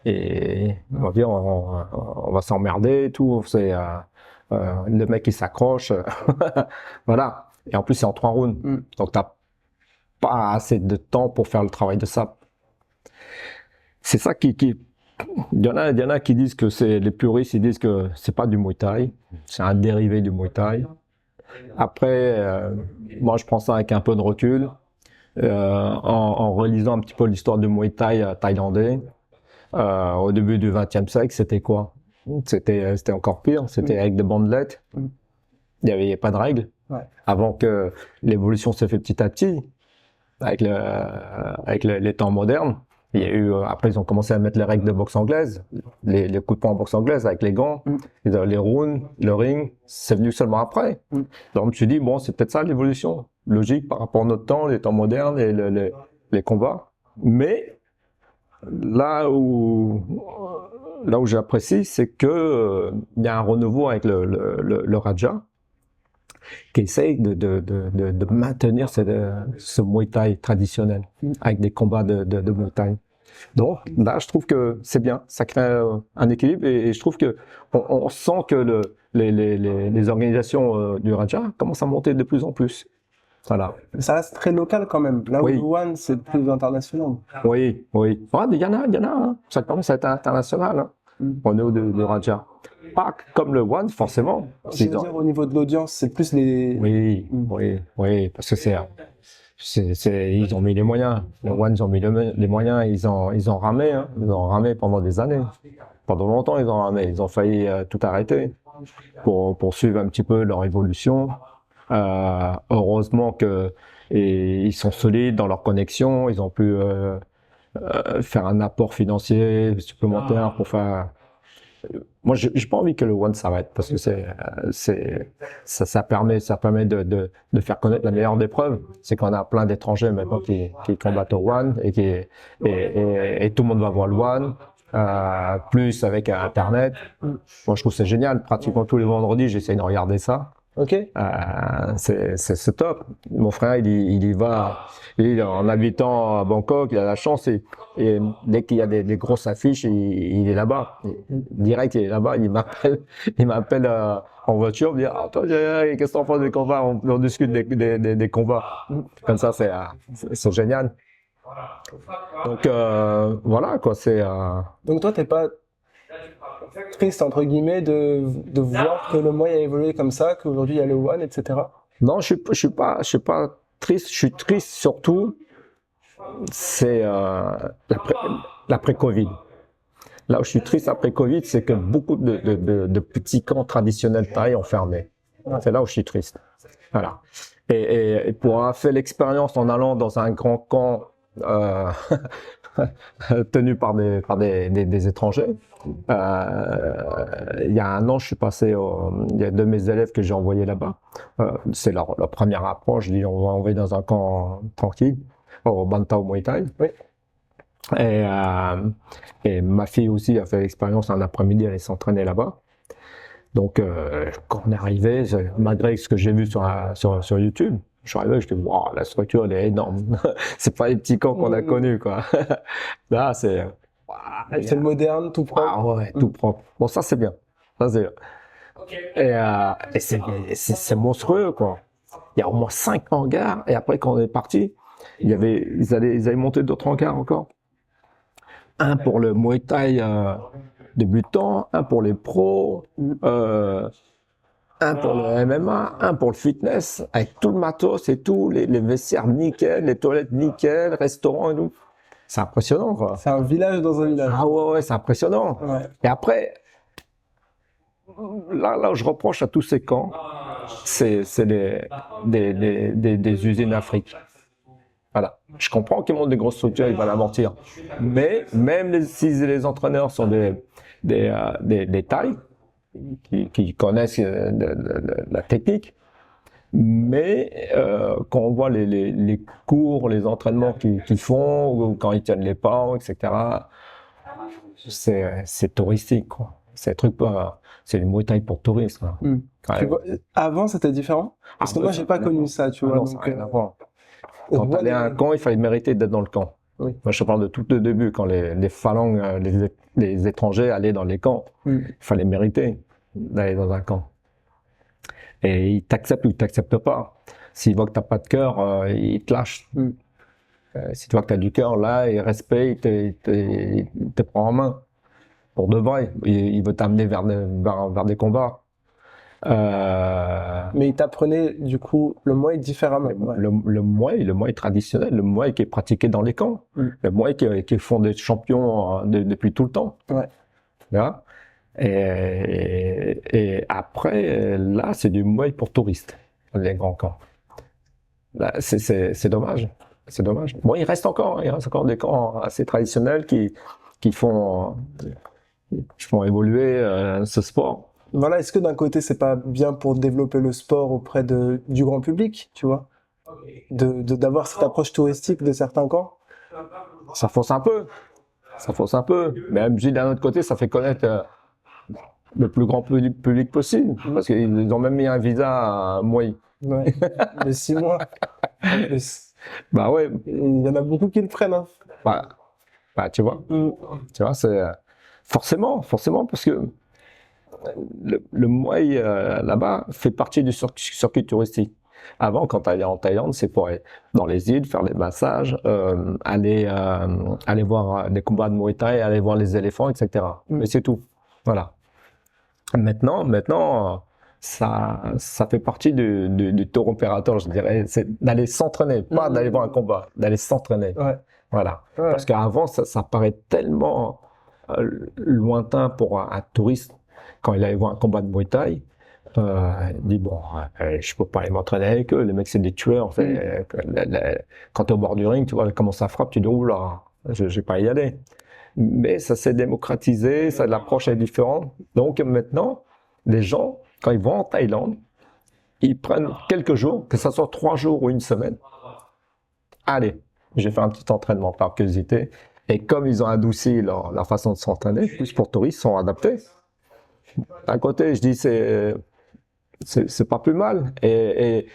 Speaker 1: Et on va dire, on va s'emmerder et tout. Le mec il s'accroche, voilà. Et en plus c'est en 3 rounds, donc t'as pas assez de temps pour faire le travail de sap. C'est ça il y en a qui disent que les puristes, ils disent que c'est pas du Muay Thai, c'est un dérivé du Muay Thai. Après, moi je prends ça avec un peu de recul, en relisant un petit peu l'histoire du Muay Thai thaïlandais. Au début du XXe siècle, c'était quoi? C'était encore pire, c'était avec des bandelettes. Il n'y avait pas de règles. Ouais. Avant que l'évolution s'est fait petit à petit, avec les temps modernes. Il y a eu, après ils ont commencé à mettre les règles de boxe anglaise, les coups de poing en boxe anglaise avec les gants, les rounds, le ring, c'est venu seulement après. Donc je me suis dit, bon, c'est peut-être ça l'évolution, logique par rapport à notre temps, les temps modernes et les combats. Mais là où j'apprécie, c'est que il y a un renouveau avec le Raja qui essaye de maintenir ce Muay Thai traditionnel avec des combats de Muay Thai. Donc là, je trouve que c'est bien, ça crée un équilibre et je trouve que on sent que les organisations du Raja commencent à monter de plus en plus. Voilà.
Speaker 2: Ça reste très local quand même. Là où le One, c'est plus international.
Speaker 1: Oui, oui. Il y en a, hein. Ça commence à être international, hein, au niveau de Raja. Pas comme le One, forcément.
Speaker 2: Je veux dire, au niveau de l'audience, c'est plus les...
Speaker 1: Oui, parce que ils ont mis les moyens. Le One, ils ont mis les moyens, ils ont ramé, hein. Ils ont ramé pendant des années. Pendant longtemps, ils ont ramé. Ils ont failli tout arrêter pour suivre un petit peu leur évolution. Heureusement ils sont solides dans leur connexion, ils ont pu faire un apport financier supplémentaire pour faire. Moi, j'ai pas envie que le One s'arrête parce que ça permet de faire connaître la meilleure des preuves. C'est qu'on a plein d'étrangers maintenant qui combattent au One et tout le monde va voir le One. Plus avec Internet. Moi, je trouve c'est génial. Pratiquement tous les vendredis, j'essaie de regarder ça.
Speaker 2: Ok.
Speaker 1: C'est top. Mon frère, il y va. En habitant à Bangkok, il a la chance et dès qu'il y a des grosses affiches, il est là-bas. Direct, il est là-bas. Il m'appelle en voiture, il me dit toi, qu'est-ce que t'en penses des combats? On discute des combats. Comme ça, c'est génial. Donc voilà quoi.
Speaker 2: Donc toi, t'es pas triste entre guillemets de voir que le Muay a évolué comme ça, qu'aujourd'hui il y a le One, etc.
Speaker 1: Non, je suis pas triste. Je suis triste surtout, c'est l'après-Covid. Là où je suis triste après Covid, c'est que beaucoup de petits camps traditionnels thaï ont fermé. C'est là où je suis triste. Voilà. Et pour avoir fait l'expérience en allant dans un grand camp tenu par des étrangers. Il y a un an, je suis passé, il y a deux de mes élèves que j'ai envoyés là-bas. C'est leur première approche. Je dis, on va envoyer dans un camp tranquille, au Bantao Muay Thai.
Speaker 2: Oui.
Speaker 1: Et ma fille aussi a fait l'expérience un après-midi, elle s'entraîner là-bas. Donc, quand on est arrivé, malgré ce que j'ai vu sur YouTube, je suis arrivé, je dis, waouh, la structure, elle est énorme. C'est pas les petits camps qu'on a connus, quoi. Là, c'est
Speaker 2: le moderne, tout propre.
Speaker 1: Ah ouais, tout propre. Bon, ça, c'est bien. Ça, c'est bien. Et c'est monstrueux, quoi. Il y a au moins 5 hangars, et après, quand on est parti, ils avaient monté d'autres hangars encore. Un pour le Muay Thai débutant, un pour les pros, un pour le MMA, un pour le fitness, avec tout le matos et tout, les vestiaires nickel, les toilettes nickel, restaurant et tout. C'est impressionnant, quoi.
Speaker 2: C'est un village dans un village.
Speaker 1: Ah ouais, c'est impressionnant.
Speaker 2: Ouais.
Speaker 1: Et après, là où je reproche à tous ces camps, c'est des usines Afrique. Voilà. Je comprends qu'ils montent des grosses structures, ils vont la mentir. Mais même si les entraîneurs sont des Thaïs, qui connaissent la technique, mais quand on voit les cours, les entraînements qu'ils font, ou quand ils tiennent les pas, etc., c'est touristique, quoi. C'est c'est une Muay Thai pour touristes.
Speaker 2: Tu vois, avant, c'était différent? Parce que moi, j'ai pas connu ça, tu vois.
Speaker 1: Non, ça n'a rien à voir. Quand tu allais à un camp, il fallait mériter d'être dans le camp.
Speaker 2: Oui.
Speaker 1: Moi, je parle de tout le début, quand les phalanges, les étrangers allaient dans les camps. Il fallait mériter d'aller dans un camp. Et ils t'acceptent ou ils t'acceptent pas. S'ils voient que t'as pas de cœur, ils te lâchent. Si tu vois que t'as du cœur, là, ils respectent, ils te prennent en main. Pour de vrai. Ils veulent t'amener vers des combats.
Speaker 2: Mais ils t'apprenaient, du coup, le Muay différemment.
Speaker 1: Le Muay traditionnel, le Muay qui est pratiqué dans les camps. Le Muay qui font des champions depuis tout le temps.
Speaker 2: Ouais.
Speaker 1: Là. Et après, là, c'est du Muay pour touristes, les grands camps. Là, c'est dommage. C'est dommage. Bon, il reste encore des camps assez traditionnels qui font évoluer ce sport.
Speaker 2: Voilà, est-ce que d'un côté, c'est pas bien pour développer le sport auprès du grand public, tu vois? D'avoir cette approche touristique de certains camps?
Speaker 1: Ça force un peu. Ça fausse un peu. Mais je dis d'un autre côté, ça fait connaître le plus grand public possible. Parce qu'ils ont même mis un visa à Muay.
Speaker 2: Ouais, de 6 mois. En plus.
Speaker 1: Bah ouais.
Speaker 2: Il y en a beaucoup qui le prennent. Hein.
Speaker 1: Bah, tu vois. Tu vois, c'est forcément, parce que le Muay là-bas fait partie du circuit touristique. Avant, quand tu allais en Thaïlande, c'est pour aller dans les îles, faire des massages, aller voir des combats de Muay Thai, aller voir les éléphants, etc. Mais c'est tout. Voilà. Maintenant, ça fait partie du tour opérateur, je dirais. C'est d'aller s'entraîner, pas d'aller voir un combat, d'aller s'entraîner.
Speaker 2: Ouais.
Speaker 1: Voilà. Ouais. Parce qu'avant, ça paraît tellement lointain pour un touriste quand il allait voir un combat de Muay Thai. Il dit bon, je peux pas aller m'entraîner avec eux, les mecs c'est des tueurs. En fait, quand tu es au bord du ring, tu vois comment ça frappe, tu dis oula, je vais pas y aller. Mais ça s'est démocratisé, l'approche est différente. Donc maintenant, les gens, quand ils vont en Thaïlande, ils prennent quelques jours, que ce soit 3 jours ou une semaine. Allez, j'ai fait un petit entraînement par curiosité. Et comme ils ont adouci leur façon de s'entraîner, plus pour touristes, sont adaptés. D'un côté, je dis c'est pas plus mal. Et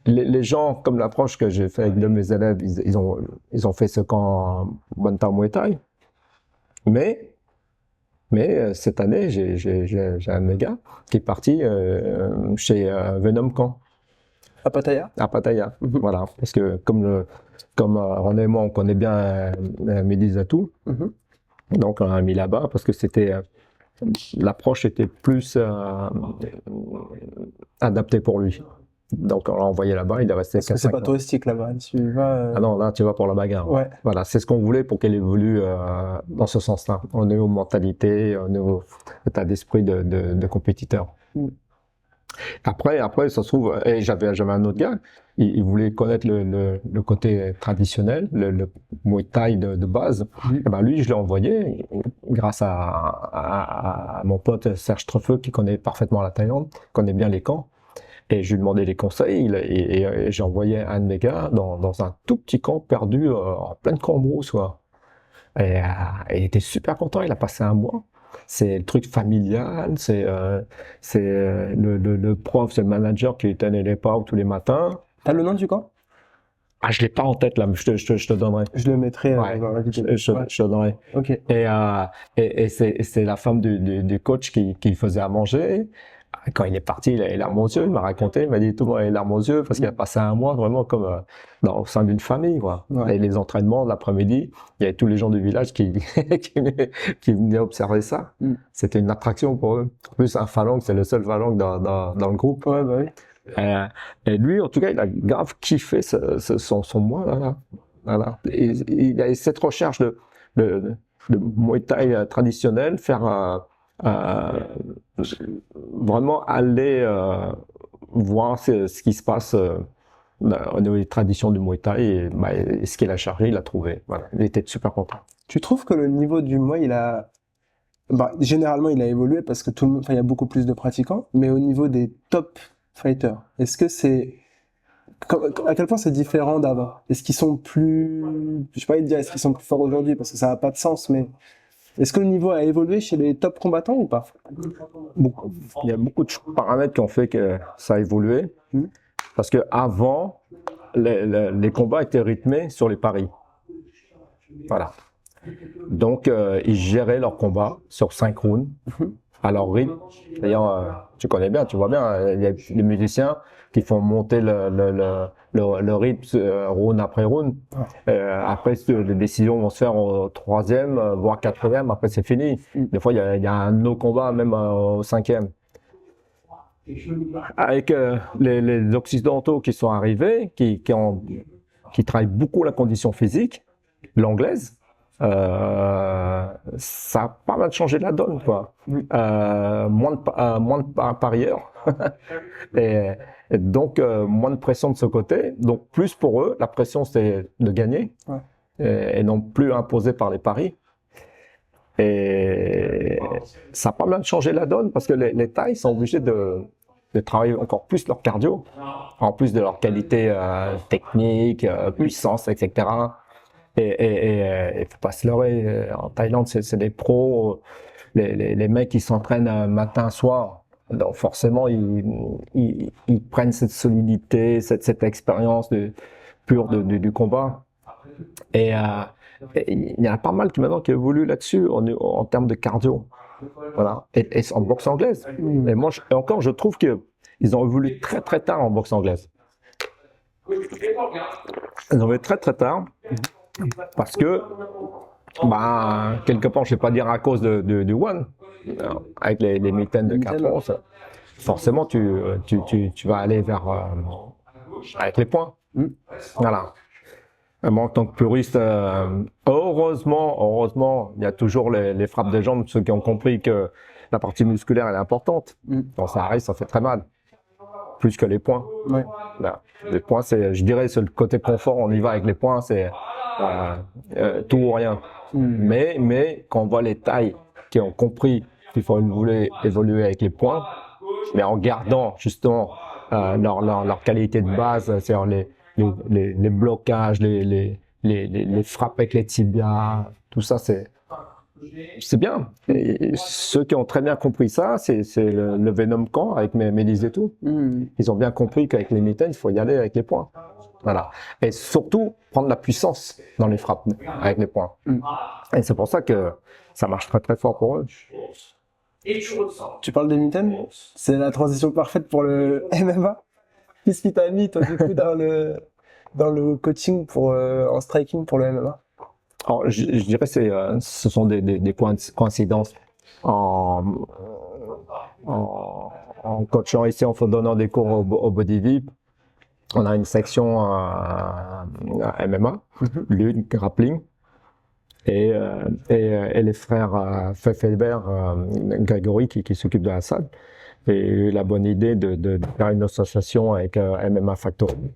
Speaker 1: les gens, comme l'approche que j'ai fait avec de mes élèves, ils ont fait ce camp Bantam Muay Thai. Mais cette année, j'ai un méga qui est parti chez Venom Camp.
Speaker 2: À Pattaya.
Speaker 1: À Pattaya, voilà. Parce que comme René et moi, on connaît bien Medizatou, donc on a mis là-bas parce que l'approche était plus adaptée pour lui. Donc on l'a envoyé là-bas, il est resté 4-5 ans.
Speaker 2: Parce que c'est pas touristique là-bas, tu vas...
Speaker 1: Ah non, là tu vas pour la bagarre.
Speaker 2: Ouais.
Speaker 1: Voilà, c'est ce qu'on voulait pour qu'elle évolue dans ce sens-là, au niveau mentalité, au niveau état d'esprit de compétiteur. Après, ça se trouve, et j'avais un autre gars, il voulait connaître le côté traditionnel, le Muay Thai de base. Et ben lui, je l'ai envoyé grâce à mon pote Serge Trefeux qui connaît parfaitement la Thaïlande, connaît bien les camps. Et je lui ai demandé les conseils et j'ai envoyé un de mes gars dans un tout petit camp perdu en pleine Cambrousse, quoi. Et il était super content, il a passé un mois. C'est le truc familial, c'est le prof, c'est le manager qui tenait les pas tous les matins.
Speaker 2: T'as le nom du camp?
Speaker 1: Ah, je l'ai pas en tête là, mais je te donnerai.
Speaker 2: Je le mettrai dans la vidéo.
Speaker 1: Je te donnerai.
Speaker 2: Ok.
Speaker 1: Et c'est la femme du coach qui faisait à manger. Quand il est parti, il a les larmes aux yeux, il m'a raconté, il m'a dit tout le monde a les larmes aux yeux parce qu'il a passé un mois vraiment comme au sein d'une famille, quoi.
Speaker 2: Ouais.
Speaker 1: Et les entraînements l'après-midi, il y avait tous les gens du village qui venaient observer ça. C'était une attraction pour eux. En plus, un phalangue, c'est le seul phalangue dans le groupe.
Speaker 2: Ouais, bah oui.
Speaker 1: Et lui, en tout cas, il a grave kiffé son mois là. Voilà. Et il a cette recherche de Muay Thai traditionnel, faire vraiment aller voir ce qui se passe au niveau des traditions du Muay Thai et ce qu'il a chargé, il a trouvé. Voilà. Il était super content.
Speaker 2: Tu trouves que le niveau du Muay, généralement, il a évolué parce que il y a beaucoup plus de pratiquants, mais au niveau des top fighters, est-ce que à quel point c'est différent d'avant? Est-ce qu'ils sont plus, je sais pas dire, est-ce qu'ils sont plus forts aujourd'hui parce que ça n'a pas de sens, mais est-ce que le niveau a évolué chez les top combattants ou pas?
Speaker 1: Il y a beaucoup de paramètres qui ont fait que ça a évolué. Parce que avant, les combats étaient rythmés sur les paris. Voilà. Donc, ils géraient leurs combats sur 5 rounds, à leur rythme. D'ailleurs, tu connais bien, tu vois bien, il y a des musiciens qui font monter le rythme round après round. Après, les décisions vont se faire au 3e, voire 4e, après c'est fini. Des fois, il y a un autre combat même au 5e. Avec les Occidentaux qui sont arrivés, qui travaillent beaucoup la condition physique, l'anglaise, ça a pas mal changé la donne, quoi. Moins de parieurs et donc moins de pression de ce côté. Donc plus pour eux, la pression c'est de gagner et non plus imposée par les paris. Et ça a pas mal changé la donne parce que les Thaïs sont obligés de travailler encore plus leur cardio, en plus de leur qualité technique, puissance, etc. Et faut pas se leurrer, en Thaïlande, c'est des pros, les mecs qui s'entraînent matin, soir. Donc forcément, ils prennent cette solidité, cette expérience pure du combat. Et il y en a pas mal qui maintenant qui évoluent là-dessus en termes de cardio. Voilà. Et en boxe anglaise. Et moi, encore, je trouve qu'ils ont évolué très très tard en boxe anglaise. Ils ont évolué très très tard parce que, quelque part, je ne vais pas dire à cause du One, avec les mitaines de 4 onces, forcément, tu vas aller vers avec les points. Voilà. Moi, en tant que puriste, heureusement, il y a toujours les frappes des jambes, ceux qui ont compris que la partie musculaire elle est importante. Quand ça arrive, ça fait très mal. Plus que les points.
Speaker 2: Ouais.
Speaker 1: Les points, je dirais, c'est le côté confort, on y va avec les points, c'est tout ou rien. Mais quand on voit les tailles qui ont compris qu'il faut évoluer avec les points, mais en gardant justement leur qualité de base, c'est-à-dire les blocages, les frappes avec les tibias, tout ça, c'est bien. Et ceux qui ont très bien compris ça, c'est le Venom Camp avec Mélis et tout. Ils ont bien compris qu'avec les mitaines, il faut y aller avec les points. Voilà. Et surtout, prendre la puissance dans les frappes avec les points. Et c'est pour ça que ça marche très très fort pour eux.
Speaker 2: Tu parles des mitaines, c'est la transition parfaite pour le MMA. Qu'est-ce qui t'a mis, toi, du coup, dans le coaching en striking pour le MMA?
Speaker 1: Alors, je dirais que ce sont des coïncidences. En coachant ici, en donnant des cours au Body VIP, on a une section MMA, lutte, grappling. Et les frères Fefelber, Grégory qui s'occupent de la salle, et eu la bonne idée de faire une association avec MMA Factory.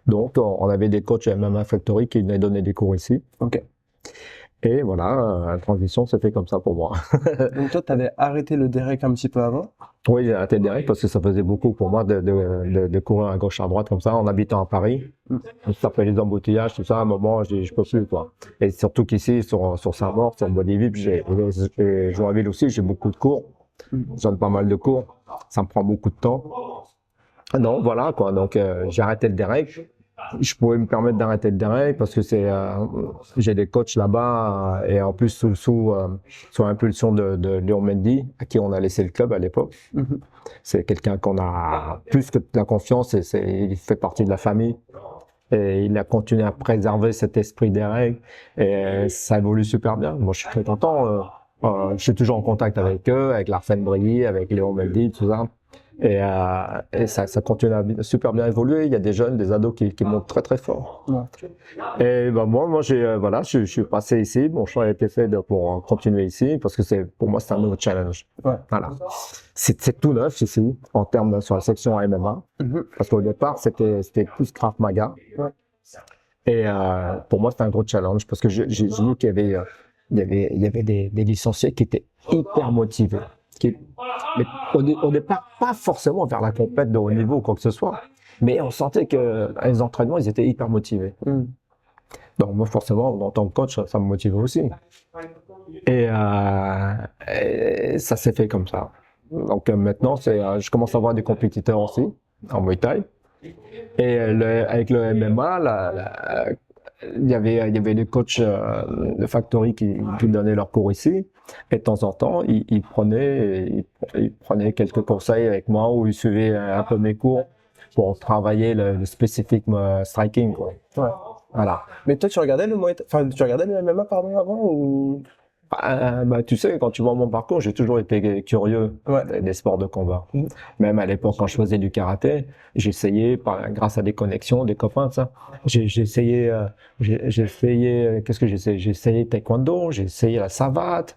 Speaker 1: Donc on avait des coachs MMA Factory qui venaient donner des cours ici.
Speaker 2: Ok.
Speaker 1: Et voilà, la transition s'est fait comme ça pour moi.
Speaker 2: Donc toi, tu avais arrêté le Derek un petit peu avant?
Speaker 1: Oui, j'ai arrêté le Derek parce que ça faisait beaucoup pour moi de courir à gauche à droite comme ça en habitant à Paris. Ça fait les embouteillages, tout ça, à un moment, je peux plus, quoi. Et surtout qu'ici, sur Saint-Maur, sur Body VIP, j'ai Joinville aussi, j'ai beaucoup de cours. Je donne pas mal de cours. Ça me prend beaucoup de temps. Non, voilà, quoi. Donc, j'ai arrêté le Derek. Je pouvais me permettre d'arrêter le Derek parce que j'ai des coachs là-bas et en plus sous l'impulsion de Léon Mendy, à qui on a laissé le club à l'époque. C'est quelqu'un qu'on a plus que de la confiance et il fait partie de la famille. Et il a continué à préserver cet esprit des règles et ça évolue super bien. Moi, je suis très content. Je suis toujours en contact avec eux, avec Larsen Brilly, avec Léon Mendy, tout ça. Et ça continue à super bien évoluer. Il y a des jeunes, des ados qui montent très très fort. Et moi je suis passé ici. Mon choix a été fait pour continuer ici parce que pour moi c'est un nouveau challenge. Voilà. C'est tout neuf ici en termes sur la section MMA. Parce qu'au départ c'était plus Krav Maga. Et pour moi c'était un gros challenge parce que j'ai vu qu'il y avait des licenciés qui étaient hyper motivés. Mais au départ, pas forcément vers la compète de haut niveau ou quoi que ce soit, mais on sentait que les entraînements, ils étaient hyper motivés. Donc moi, forcément, en tant que coach, ça me motivait aussi. Et ça s'est fait comme ça. Donc maintenant, je commence à avoir des compétiteurs aussi, en Muay Thai. Et avec le MMA, il y avait les coachs de Factory qui donnaient leurs cours ici. Et de temps en temps, ils prenaient quelques conseils avec moi ou ils suivaient un peu mes cours pour travailler le spécifique striking, quoi. Voilà.
Speaker 2: Mais toi, tu regardais le MMA, pardon, avant ou?
Speaker 1: Tu sais, quand tu vois mon parcours, j'ai toujours été curieux des sports de combat. Même à l'époque, quand je faisais du karaté, j'essayais, grâce à des connexions, des copains, ça. J'ai essayé, qu'est-ce que j'ai essayé? J'ai essayé taekwondo, j'ai essayé la savate,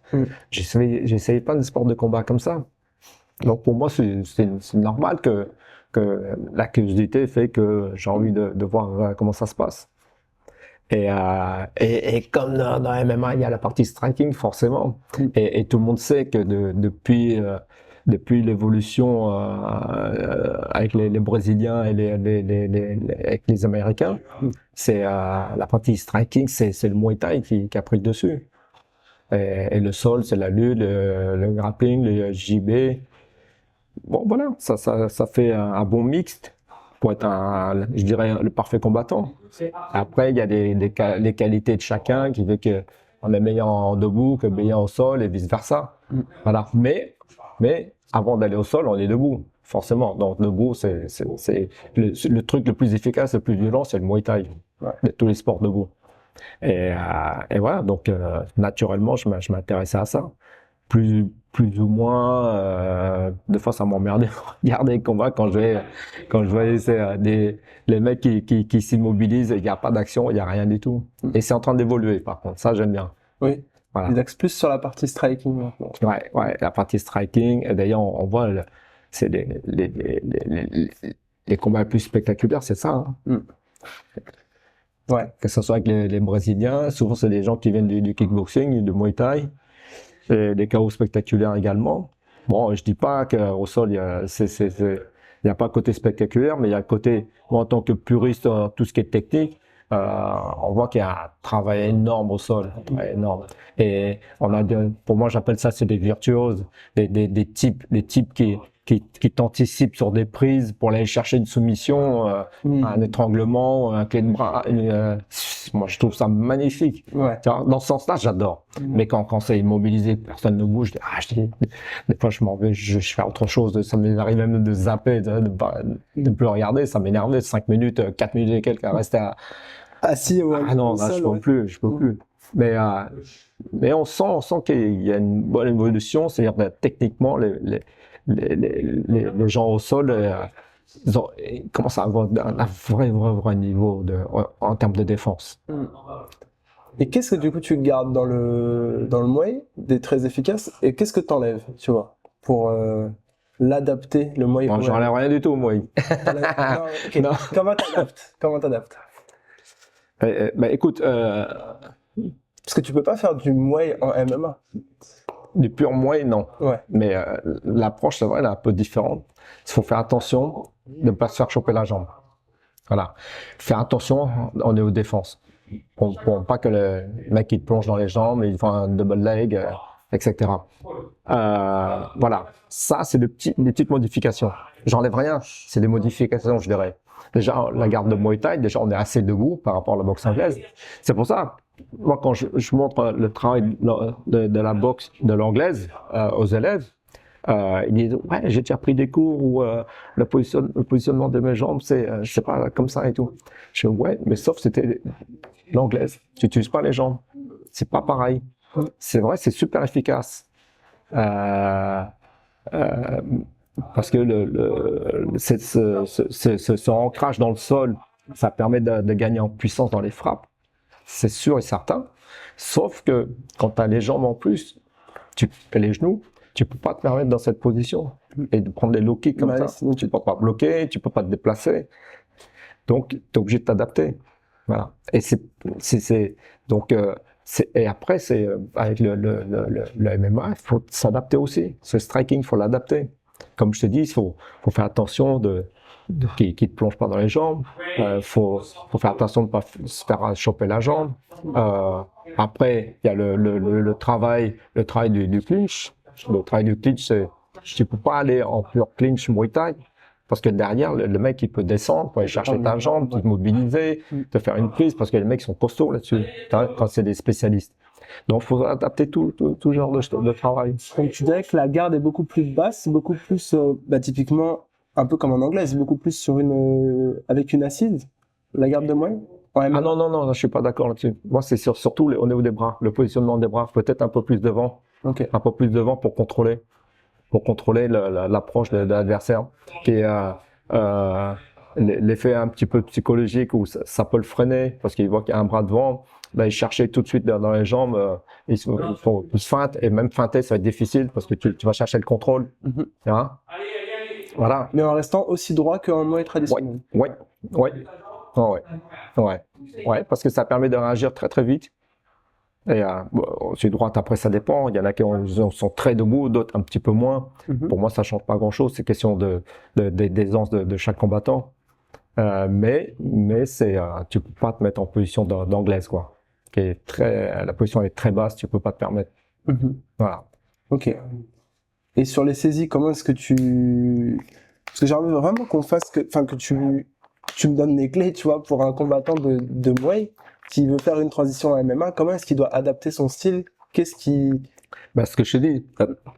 Speaker 1: j'ai essayé plein de sports de combat comme ça. Donc pour moi, c'est normal que la curiosité fait que j'ai envie de voir comment ça se passe. Et comme dans MMA, il y a la partie striking, forcément. Et tout le monde sait que depuis depuis l'évolution avec les Brésiliens et avec les Américains, c'est la partie striking, c'est le Muay Thai qui a pris le dessus. Et le sol, c'est la lutte, le grappling, le JB. Bon, voilà, ça fait un bon mixte pour être je dirais, le parfait combattant. Après, il y a les qualités de chacun qui fait que on est meilleur en debout que meilleur au sol et vice versa. Voilà. Mais avant d'aller au sol, on est debout, forcément. Donc debout, c'est le truc le plus efficace, le plus violent, c'est le Muay Thai. De tous les sports debout. Et voilà. Donc naturellement, je m'intéressais à ça. Plus ou moins, des fois ça m'emmerdait de regarder les combats quand je voyais les mecs qui s'immobilisent, il n'y a pas d'action, il n'y a rien du tout. Et c'est en train d'évoluer par contre, ça j'aime bien.
Speaker 2: Oui. Voilà. Ils axent plus sur la partie striking maintenant.
Speaker 1: Ouais, la partie striking. Et d'ailleurs, on voit, c'est les combats les plus spectaculaires, c'est ça. Hein.
Speaker 2: Ouais.
Speaker 1: Que ce soit avec les Brésiliens, souvent c'est des gens qui viennent du kickboxing, du Muay Thai. Et des chaos spectaculaires également. Bon, je dis pas qu'au sol, il y a pas un côté spectaculaire, mais il y a un côté, moi, en tant que puriste, tout ce qui est technique, on voit qu'il y a un travail énorme au sol, énorme. Et pour moi, j'appelle ça, c'est des virtuoses, des types qui t'anticipent sur des prises pour aller chercher une soumission, un étranglement, un clé de bras. Moi, je trouve ça magnifique.
Speaker 2: Ouais.
Speaker 1: Dans ce sens-là, j'adore. Mais quand c'est immobilisé, personne ne bouge, des fois, je m'en vais, je fais autre chose. Ça m'arrive même de zapper, de plus regarder. Ça m'énervait. 5 minutes, 4 minutes et quelques à rester
Speaker 2: assis.
Speaker 1: Ah non, là, je peux plus. Mais on sent qu'il y a une bonne évolution. C'est-à-dire, techniquement, les gens au sol, ils commencent à avoir un vrai niveau en termes de défense.
Speaker 2: Et qu'est-ce que du coup tu gardes dans le Muay, des très efficaces, et qu'est-ce que tu enlèves, tu vois, pour l'adapter, le Muay?
Speaker 1: Bon, j'enlève rien du tout au Muay.
Speaker 2: Non, okay. Non. Comment t'adaptes?
Speaker 1: Bah, écoute,
Speaker 2: parce que tu peux pas faire du Muay en MMA.
Speaker 1: Du pur Muay, non.
Speaker 2: Ouais.
Speaker 1: Mais l'approche, c'est vrai, elle est un peu différente. Il faut faire attention de ne pas se faire choper la jambe. Voilà. Faire attention, on est aux défenses. Pour pas que le mec il te plonge dans les jambes, il fait un double leg, etc. Voilà. Ça, c'est des petites modifications. J'enlève rien. C'est des modifications, je dirais. Déjà, la garde de Muay Thai, déjà, on est assez debout par rapport à la boxe anglaise. C'est pour ça. Moi, quand je montre le travail de la boxe de l'anglaise aux élèves, ils disent ouais, j'ai déjà pris des cours où le positionnement de mes jambes c'est pas comme ça et tout. Je dis ouais, mais sauf c'était l'anglaise. Tu n'utilises pas les jambes, c'est pas pareil. C'est vrai, c'est super efficace. Parce que ce ancrage dans le sol, ça permet de gagner en puissance dans les frappes. C'est sûr et certain. Sauf que quand tu as les jambes en plus, et les genoux, tu peux pas te permettre dans cette position et de prendre des low kicks comme ça. Sinon, tu peux pas bloquer, tu peux pas te déplacer. Donc, tu es obligé de t'adapter. Voilà. Et et après, c'est avec le MMA, il faut s'adapter aussi. Ce striking, il faut l'adapter. Comme je te dis, il faut faire attention qu'il ne te plonge pas dans les jambes. Faut faire attention de ne pas se faire choper la jambe. Après, il y a le travail du clinch. Le travail du clinch, c'est tu peux pas aller en pur clinch Muay Thai parce que derrière le mec il peut descendre pour aller chercher ta jambe, te mobiliser, te faire une prise parce que les mecs sont costauds là-dessus quand c'est des spécialistes. Donc il faut adapter tout genre de travail.
Speaker 2: Donc tu dirais que la garde est beaucoup plus basse, beaucoup plus typiquement un peu comme en anglais, c'est beaucoup plus sur avec une assise, la garde de Muay.
Speaker 1: Ah non, je suis pas d'accord là-dessus. Moi c'est surtout au niveau des bras, le positionnement des bras, peut-être un peu plus devant.
Speaker 2: Okay.
Speaker 1: Un peu plus devant pour contrôler l'approche de l'adversaire, qui est l'effet un petit peu psychologique où ça peut le freiner parce qu'il voit qu'il y a un bras devant, ben, il cherchait tout de suite dans les jambes, il se feinte, et même feinter ça va être difficile parce que tu vas chercher le contrôle. Hein? Voilà.
Speaker 2: Mais en restant aussi droit qu'en Muay traditionnel.
Speaker 1: Ouais, parce que ça permet de réagir très très vite. Et sur droite, après, ça dépend. Il y en a qui sont très debout, d'autres un petit peu moins. Pour moi, ça change pas grand-chose. C'est question d'aisance de chaque combattant. Mais tu peux pas te mettre en position d'anglaise, quoi. La position est très basse, tu peux pas te permettre. Voilà.
Speaker 2: Ok. Et sur les saisies, comment est-ce que parce que j'aimerais vraiment que tu me donnes les clés, tu vois, pour un combattant de Muay qui veut faire une transition en MMA, comment est-ce qu'il doit adapter son style?
Speaker 1: Ce que je t'ai dit,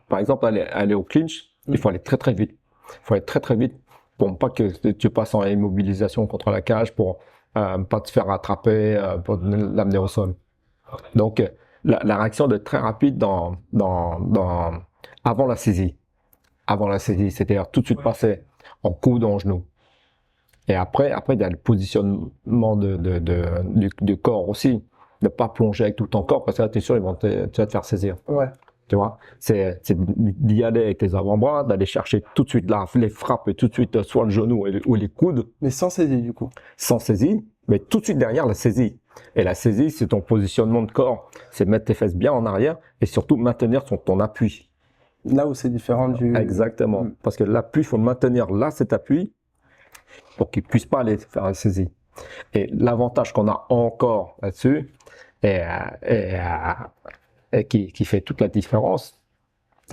Speaker 1: par exemple, aller au clinch, il faut aller très très vite. Il faut aller très très vite pour pas que tu passes en immobilisation contre la cage, pour pas te faire attraper, pour l'amener au sol. Donc, la réaction doit être très rapide avant la saisie. Avant la saisie, c'est-à-dire tout de suite passer en coude, en genou. Et après, il y a le positionnement du corps aussi. Ne pas plonger avec tout ton corps, parce que là, t'es sûr, tu vas te faire saisir.
Speaker 2: Ouais.
Speaker 1: Tu vois, c'est d'y aller avec tes avant-bras, d'aller chercher tout de suite là, les frappes, et tout de suite soit le genou ou les coudes.
Speaker 2: Mais sans saisie, du coup.
Speaker 1: Sans saisie, mais tout de suite derrière la saisie. Et la saisie, c'est ton positionnement de corps. C'est mettre tes fesses bien en arrière et surtout maintenir ton appui.
Speaker 2: Là où c'est différent du...
Speaker 1: Exactement. Parce que l'appui, il faut maintenir là cet appui pour qu'il puisse pas aller faire la saisie. Et l'avantage qu'on a encore là-dessus, et qui fait toute la différence,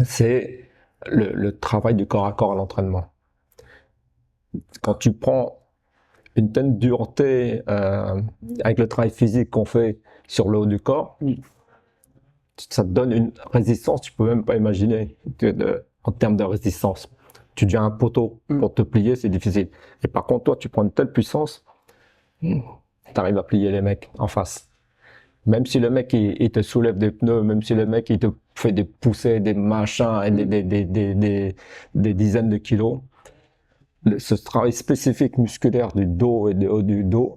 Speaker 1: c'est le travail du corps à corps à l'entraînement. Quand tu prends une telle dureté avec le travail physique qu'on fait sur le haut du corps, ça te donne une résistance, tu peux même pas imaginer en termes de résistance. Tu deviens un poteau, pour te plier, c'est difficile. Et par contre, toi, tu prends une telle puissance, tu arrives à plier les mecs en face. Même si le mec, il te soulève des pneus, même si le mec, il te fait des poussées, des machins, et des dizaines de kilos, ce travail spécifique musculaire du dos et du haut du dos,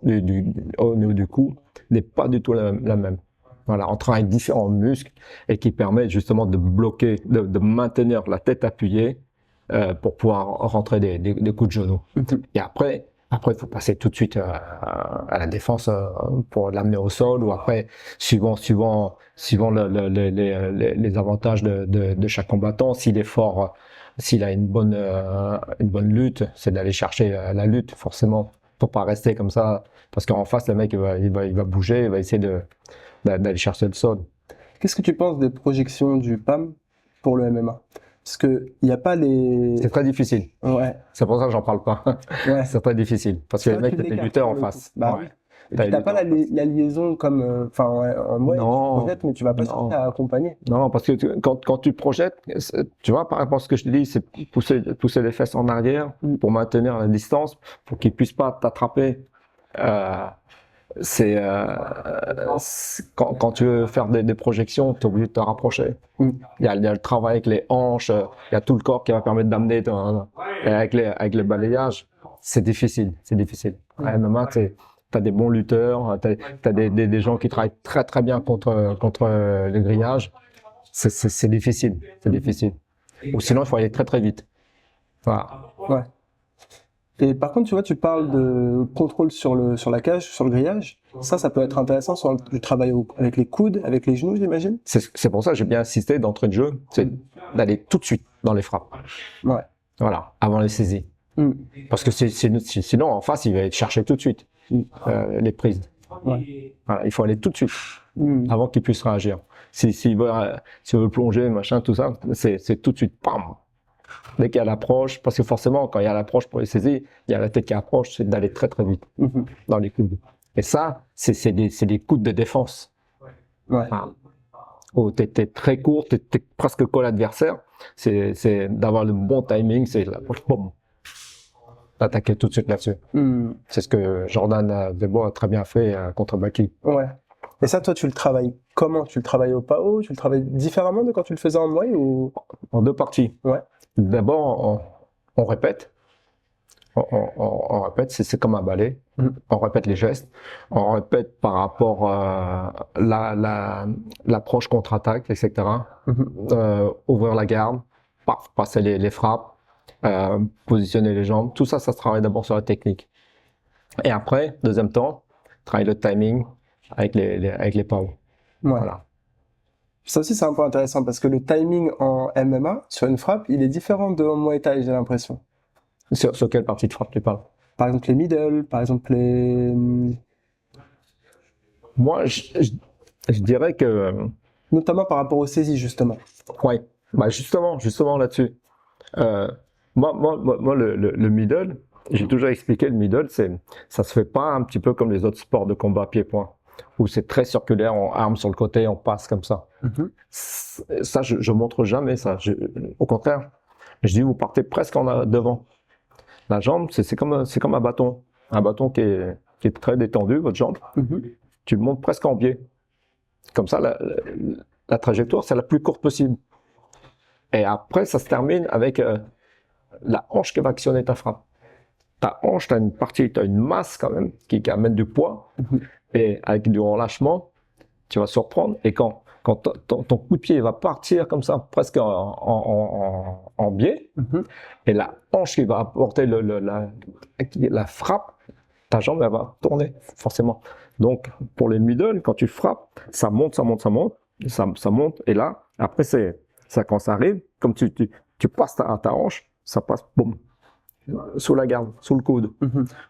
Speaker 1: au niveau du cou, n'est pas du tout la même. Voilà, on travaille différents muscles et qui permettent justement de bloquer, de maintenir la tête appuyée pour pouvoir rentrer des coups de genoux. Et après, il faut passer tout de suite à la défense pour l'amener au sol, ou après, suivant les avantages de chaque combattant, s'il est fort, s'il a une bonne lutte, c'est d'aller chercher la lutte, forcément. Faut pas rester comme ça, parce qu'en face, le mec, il va bouger, il va essayer d'aller chercher le sol.
Speaker 2: Qu'est-ce que tu penses des projections du PAM pour le MMA? Parce que il n'y a pas les...
Speaker 1: C'est très difficile.
Speaker 2: Ouais.
Speaker 1: C'est pour ça que j'en parle pas.
Speaker 2: Ouais.
Speaker 1: C'est très difficile. Parce que les mecs, t'as des lutteurs en face.
Speaker 2: Bah oui. Et puis t'as pas la liaison comme, en mode, tu projettes, mais tu vas pas chercher à accompagner.
Speaker 1: Non, parce que quand tu projettes, tu vois, par rapport à ce que je te dis, c'est pousser les fesses en arrière pour maintenir la distance, pour qu'ils puissent pas t'attraper. Quand tu veux faire des projections, tu es obligé de te rapprocher. Il y a le travail avec les hanches, il y a tout le corps qui va permettre d'amener avec le balayage. C'est difficile. À MMA, tu as des bons lutteurs, tu as des gens qui travaillent très très bien contre le grillage. C'est difficile. Ou sinon, il faut aller très très vite. Voilà.
Speaker 2: Ouais. Et par contre, tu vois, tu parles de contrôle sur la cage, sur le grillage. Ça peut être intéressant sur le travail avec les coudes, avec les genoux, j'imagine.
Speaker 1: C'est pour ça que j'ai bien insisté d'entrée de jeu, c'est d'aller tout de suite dans les frappes.
Speaker 2: Ouais.
Speaker 1: Voilà, avant les saisies. Parce que sinon, en face, il va être chercher tout de suite les prises.
Speaker 2: Ouais.
Speaker 1: Voilà, il faut aller tout de suite avant qu'il puisse réagir. S'il veut plonger, machin, tout ça, c'est tout de suite, pam. Dès qu'il y a l'approche, parce que forcément, quand il y a l'approche pour les saisir, il y a la tête qui approche, c'est d'aller très très vite dans les coudes. Et ça, c'est des coudes de défense.
Speaker 2: Ouais.
Speaker 1: Où t'es très court, t'es presque collé à l'adversaire. C'est d'avoir le bon timing, c'est boum, d'attaquer tout de suite là-dessus. C'est ce que Jordan Debois a très bien fait contre Baki.
Speaker 2: Ouais. Et ça, toi, tu le travailles comment? Tu le travailles au PAO? Tu le travailles différemment de quand tu le faisais en Muay ou...
Speaker 1: En deux parties.
Speaker 2: Ouais.
Speaker 1: D'abord, on répète. On répète, c'est comme un ballet. On répète les gestes. On répète par rapport à l'approche contre-attaque, etc. Ouvrir la garde, passer les frappes, positionner les jambes. Tout ça, ça se travaille d'abord sur la technique. Et après, deuxième temps, travailler le timing avec les PAO.
Speaker 2: Ouais.
Speaker 1: Voilà.
Speaker 2: Ça aussi, c'est un peu intéressant parce que le timing en MMA sur une frappe, il est différent de en Muay Thai, j'ai l'impression.
Speaker 1: Sur quelle partie de frappe tu parles?
Speaker 2: Par exemple, les middle, par exemple, les...
Speaker 1: Moi, je dirais que,
Speaker 2: Notamment par rapport aux saisies, justement.
Speaker 1: ouais, bah justement là-dessus. Euh, moi, le middle, j'ai toujours expliqué le middle, ça se fait pas un petit peu comme les autres sports de combat pied-point, où c'est très circulaire, on arme sur le côté, on passe comme ça. Ça, je montre jamais ça. Au contraire, je dis, vous partez presque devant. La jambe, c'est comme un bâton qui est très détendu, votre jambe. Tu le montes presque en biais. Comme ça, la trajectoire, c'est la plus courte possible. Et après, ça se termine avec la hanche qui va actionner ta frappe. Ta hanche, tu as une partie, tu as une masse quand même qui amène du poids. Et avec du relâchement, tu vas surprendre. Et quand ton coup de pied va partir comme ça, presque en biais, et la hanche qui va apporter la frappe, ta jambe elle va tourner forcément. Donc pour les middle, quand tu frappes, ça monte, ça monte. Et là, après ça quand ça arrive, comme tu passes ta hanche, ça passe boum sous la garde, sous le coude.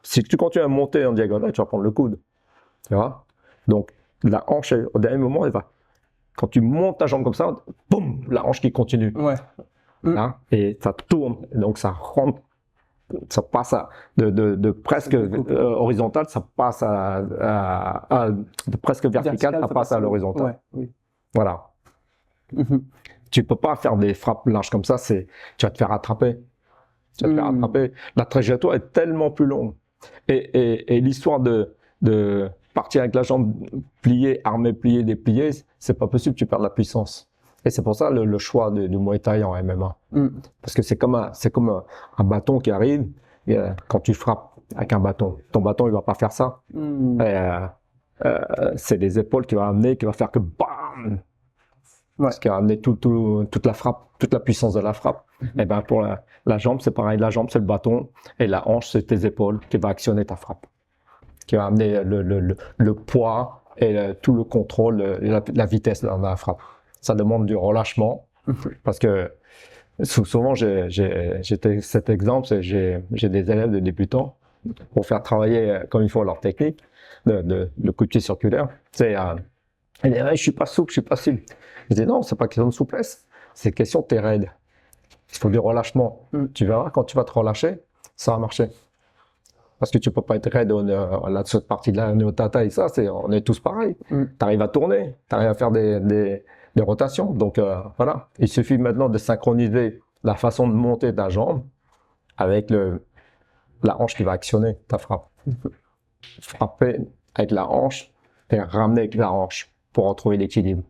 Speaker 1: Si tu continues à monter en diagonale, tu vas prendre le coude. Tu vois? Donc la hanche, au dernier moment, elle va. Quand tu montes ta jambe comme ça, boum, la hanche qui continue.
Speaker 2: Ouais.
Speaker 1: Là, et ça tourne, donc ça rentre, ça passe de presque horizontal, ça passe de presque vertical, ça passe à l'horizontal.
Speaker 2: Ouais, oui.
Speaker 1: Voilà. Tu peux pas faire des frappes larges comme ça, tu vas te faire attraper. Tu vas te faire attraper. La trajectoire est tellement plus longue. Et l'histoire de partir avec la jambe pliée, armée pliée, dépliée, c'est pas possible, tu perds de la puissance. Et c'est pour ça le choix du Muay Thai en MMA. Parce que c'est comme un bâton qui arrive, et, quand tu frappes avec un bâton. Ton bâton, il va pas faire ça. C'est les épaules qui vont amener, qui va faire que BAM!
Speaker 2: Ouais.
Speaker 1: Ce qui va amener toute la frappe, toute la puissance de la frappe. Et ben pour la jambe, c'est pareil. La jambe, c'est le bâton. Et la hanche, c'est tes épaules qui va actionner ta frappe. Qui va amener le poids et tout le contrôle, la vitesse dans la frappe. Ça demande du relâchement. Parce que souvent, j'ai cet exemple, j'ai des élèves de débutants pour faire travailler comme il faut leur technique de coup de pied circulaire. Elle dit, je suis pas souple, je suis pas souple. Je dis non, c'est pas question de souplesse, c'est question de t'es raide. Il faut du relâchement. Tu verras, quand tu vas te relâcher, ça va marcher. Parce que tu peux pas être raide là, cette partie-là, on est au tata et ça, on est tous pareils. Tu arrives à tourner, tu arrives à faire des rotations. Donc voilà, il suffit maintenant de synchroniser la façon de monter ta jambe avec la hanche qui va actionner ta frappe. Frapper avec la hanche et ramener avec la hanche pour retrouver l'équilibre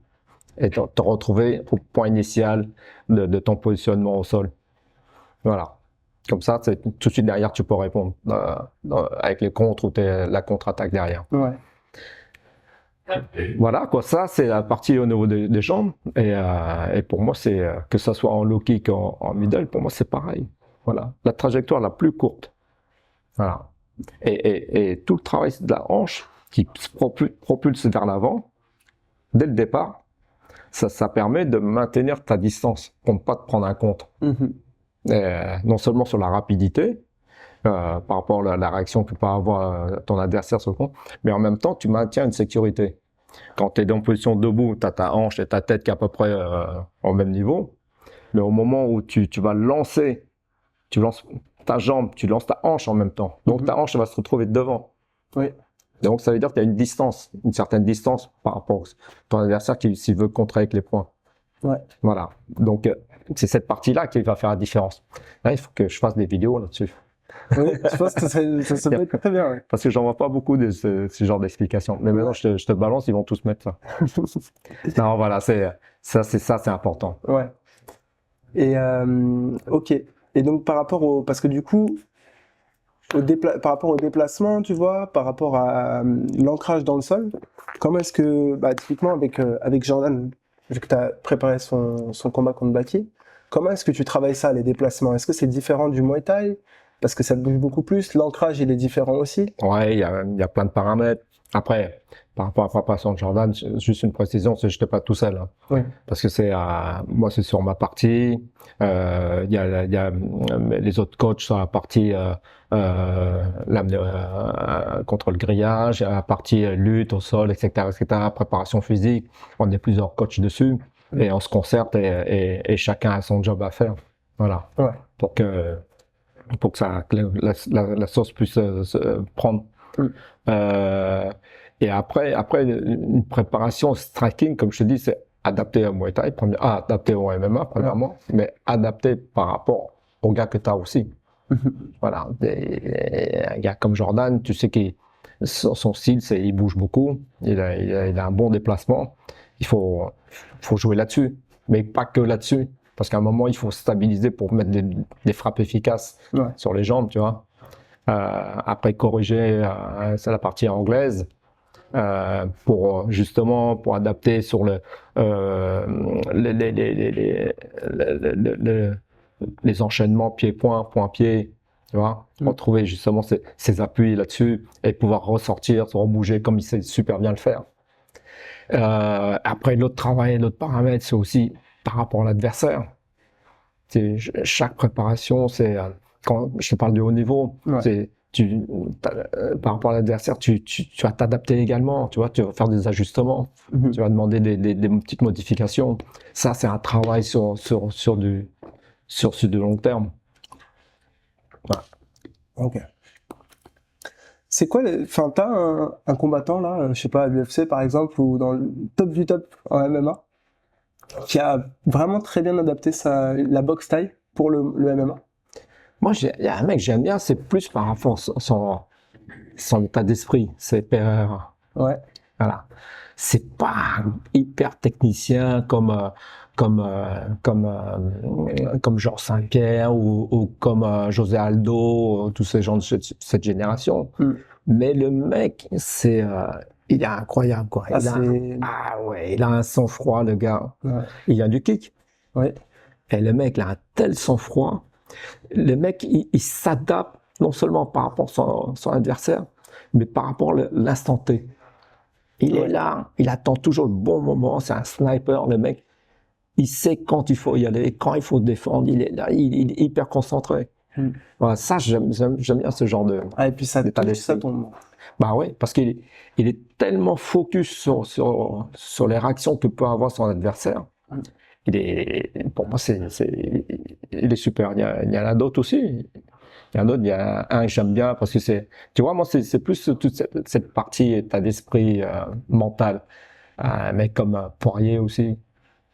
Speaker 1: et te retrouver au point initial de ton positionnement au sol. Voilà. Comme ça, tout de suite derrière, tu peux répondre avec les contres ou la contre-attaque derrière.
Speaker 2: Ouais.
Speaker 1: Voilà, quoi. Ça, c'est la partie au niveau des jambes. Et pour moi, c'est que ça soit en low kick, en middle, pour moi, c'est pareil. Voilà. La trajectoire la plus courte. Voilà. Et tout le travail de la hanche qui se propulse vers l'avant, dès le départ, ça permet de maintenir ta distance pour ne pas te prendre un contre. Non seulement sur la rapidité, par rapport à la réaction que peut avoir ton adversaire sur le contre, mais en même temps, tu maintiens une sécurité. Quand tu es en position debout, tu as ta hanche et ta tête qui est à peu près au même niveau, mais au moment où tu vas lancer, tu lances ta jambe, tu lances ta hanche en même temps. Donc ta hanche va se retrouver devant.
Speaker 2: Oui.
Speaker 1: Donc ça veut dire qu'il y a une distance, une certaine distance par rapport à ton adversaire s'il veut contrer avec les poings.
Speaker 2: Ouais.
Speaker 1: Voilà. Donc c'est cette partie-là qui va faire la différence. Là, il faut que je fasse des vidéos là-dessus.
Speaker 2: Oui, je pense que ça peut être très bien. Ouais.
Speaker 1: Parce que j'en vois pas beaucoup de ce genre d'explications. Mais maintenant, je te balance, ils vont tous mettre ça. Non, voilà, c'est important.
Speaker 2: Ouais. Et ok. Et donc par rapport parce que du coup, par rapport au déplacement, tu vois, par rapport à l'ancrage dans le sol, comment est-ce que, typiquement avec Jordan, vu que tu as préparé son combat contre Baki, comment est-ce que tu travailles ça, les déplacements? Est-ce que c'est différent du Muay Thai? Parce que ça bouge beaucoup plus, l'ancrage il est différent aussi.
Speaker 1: Ouais, il y a plein de paramètres. Après, par rapport à la préparation de Jordan, juste une précision, c'est que je n'étais pas tout seul. Hein.
Speaker 2: Oui.
Speaker 1: Parce que moi, c'est sur ma partie. Il y a les autres coachs sur la partie contre le grillage, la partie lutte au sol, etc., etc., préparation physique. On est plusieurs coachs dessus et on se concerte et chacun a son job à faire. Voilà.
Speaker 2: Ouais.
Speaker 1: Pour que la sauce puisse se prendre. Et après, une préparation striking, comme je te dis, c'est adapté au Muay Thai, adapté au MMA, premièrement, mais adapté par rapport au gars que tu as aussi. Voilà. Un gars comme Jordan, tu sais que son style, il bouge beaucoup, il a un bon déplacement. Il faut jouer là-dessus, mais pas que là-dessus. Parce qu'à un moment, il faut stabiliser pour mettre des frappes efficaces sur les jambes, tu vois. Après corriger, c'est la partie anglaise, pour adapter sur les enchaînements pied-point, point-pied, tu vois. Retrouver justement ces appuis là-dessus et pouvoir ressortir, se rebouger comme il sait super bien le faire. Après, l'autre travail, l'autre paramètre, c'est aussi par rapport à l'adversaire. Chaque préparation, quand je te parle du haut niveau, par rapport à l'adversaire, tu vas t'adapter également, tu vois, tu vas faire des ajustements, tu vas demander des petites modifications. Ça, c'est un travail sur du long terme.
Speaker 2: Voilà. Ok. C'est quoi, t'as un combattant là, je sais pas, à l'UFC par exemple, ou dans le top du top en MMA, qui a vraiment très bien adapté la boxe thaï pour le MMA?
Speaker 1: Moi, il y a un mec que j'aime bien, c'est plus par rapport à son état d'esprit, c'est Pereira.
Speaker 2: Ouais.
Speaker 1: Voilà. C'est pas hyper technicien comme Georges Saint-Pierre ou comme José Aldo, tous ces gens de cette génération. Mais le mec, il est incroyable, quoi. Il a un sang-froid, le gars. Ouais. Il a du kick.
Speaker 2: Ouais.
Speaker 1: Et le mec, il a un tel sang-froid. Le mec, il s'adapte non seulement par rapport à son adversaire, mais par rapport à l'instant T. Il est là, il attend toujours le bon moment, c'est un sniper, le mec. Il sait quand il faut y aller, quand il faut défendre, il est là, il est hyper concentré. Voilà, ça, j'aime bien ce genre de...
Speaker 2: et puis ça tombe.
Speaker 1: Bah ouais, parce qu'il est tellement focus sur les réactions que peut avoir son adversaire. Pour moi, il est super. Il y en a d'autres aussi. Il y a un que j'aime bien parce que tu vois, moi, c'est plus toute cette partie état d'esprit mental. Un mec comme Poirier aussi.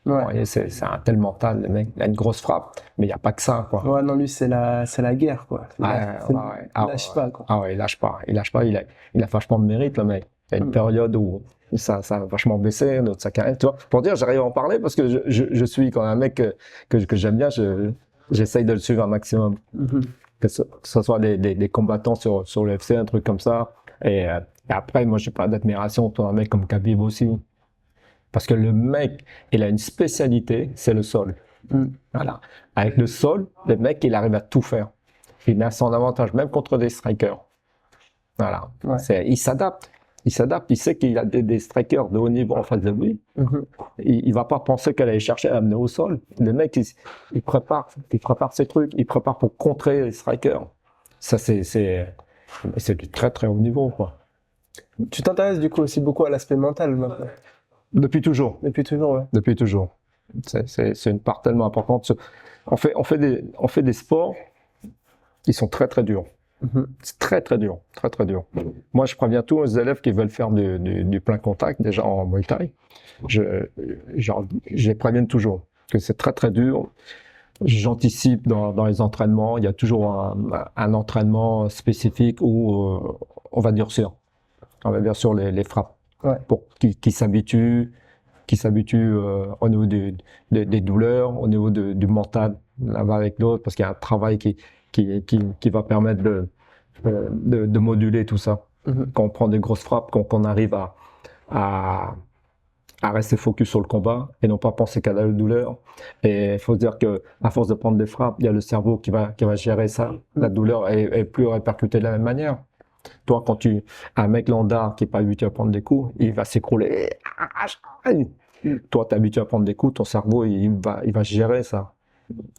Speaker 1: Ouais. Poirier, c'est un tel mental, le mec. Il a une grosse frappe, mais il n'y a pas que ça, quoi.
Speaker 2: Ouais, non, lui, c'est la guerre, quoi. Il lâche pas, quoi.
Speaker 1: Ah ouais, il lâche pas. Il a vachement de mérite, le mec. Il y a une période où ça a vachement baissé, sa carrière. Tu vois, pour dire, j'arrive à en parler parce que je suis quand même un mec que j'aime bien, j'essaye de le suivre un maximum. Que ce soit des combattants sur le UFC, un truc comme ça. Et après, moi, j'ai pas d'admiration pour un mec comme Khabib aussi. Parce que le mec, il a une spécialité, c'est le sol. Voilà. Avec le sol, le mec, il arrive à tout faire. Il met son avantage, même contre des strikers. Voilà. Ouais. Il s'adapte. Il sait qu'il a des strikers de haut niveau en face de lui. Il va pas penser qu'elle allait chercher à amener au sol. Le mec, il prépare ses trucs, il prépare pour contrer les strikers. Ça, c'est du très très haut niveau, quoi.
Speaker 2: Tu t'intéresses du coup aussi beaucoup à l'aspect mental maintenant?
Speaker 1: Depuis toujours.
Speaker 2: Depuis toujours, ouais.
Speaker 1: Depuis toujours. C'est une part tellement importante. On fait des sports qui sont très très durs. C'est très très dur, très très dur. Moi, je préviens tous les élèves qui veulent faire du plein contact, déjà en Muay Thai. Je les préviens toujours que c'est très très dur. J'anticipe dans les entraînements. Il y a toujours un entraînement spécifique où on va durcir. On va durcir les frappes pour qu'ils s'habituent. Au niveau des douleurs, au niveau du mental, l'un avec l'autre, parce qu'il y a un travail qui va permettre de moduler tout ça. Quand on prend des grosses frappes, qu'on arrive à rester focus sur le combat et non pas penser qu'à la douleur. Et il faut se dire que à force de prendre des frappes, il y a le cerveau qui va gérer ça. La douleur est plus répercutée de la même manière. Toi, un mec lambda qui est pas habitué à prendre des coups, il va s'écrouler. Toi, t'es habitué à prendre des coups, ton cerveau, il va gérer ça.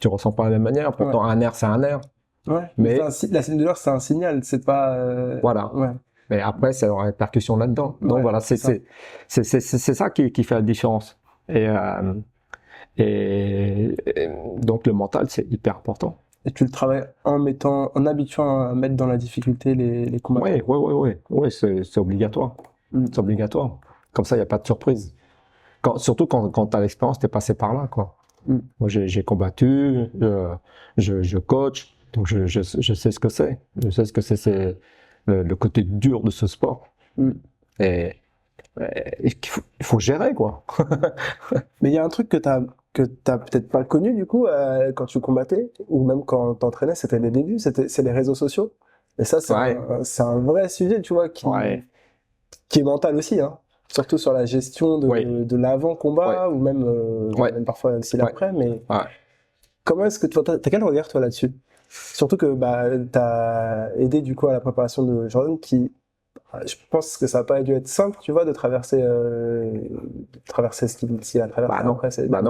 Speaker 1: Tu ressens pas de la même manière. Pourtant, un nerf, c'est un nerf.
Speaker 2: Ouais. Mais la douleur, c'est un signal, c'est pas.
Speaker 1: Voilà.
Speaker 2: Ouais.
Speaker 1: Mais après, ça aura une répercussion là-dedans. Donc voilà, c'est ça qui fait la différence. Et donc le mental, c'est hyper important.
Speaker 2: Et tu le travailles en habituant à mettre dans la difficulté les combattants.
Speaker 1: Oui, c'est obligatoire. C'est obligatoire. Comme ça, il n'y a pas de surprise. Surtout quand tu as l'expérience, tu es passé par là, quoi. Moi, j'ai combattu, je coach, donc je sais ce que c'est. Je sais ce que c'est le côté dur de ce sport. Et il faut gérer, quoi.
Speaker 2: Mais il y a un truc que t'as peut-être pas connu, du coup, quand tu combattais, ou même quand t'entraînais, c'était les débuts, c'est les réseaux sociaux. Et ça, c'est un vrai sujet, tu vois, qui est mental aussi, hein. Surtout sur la gestion de l'avant-combat, ou même parfois aussi l'après, mais comment est-ce que t'as quel regard, toi, là-dessus? Surtout que t'as aidé, du coup, à la préparation de Jordan, qui, je pense que ça n'a pas dû être simple, tu vois, de traverser ce qu'il a traversé après ces combats.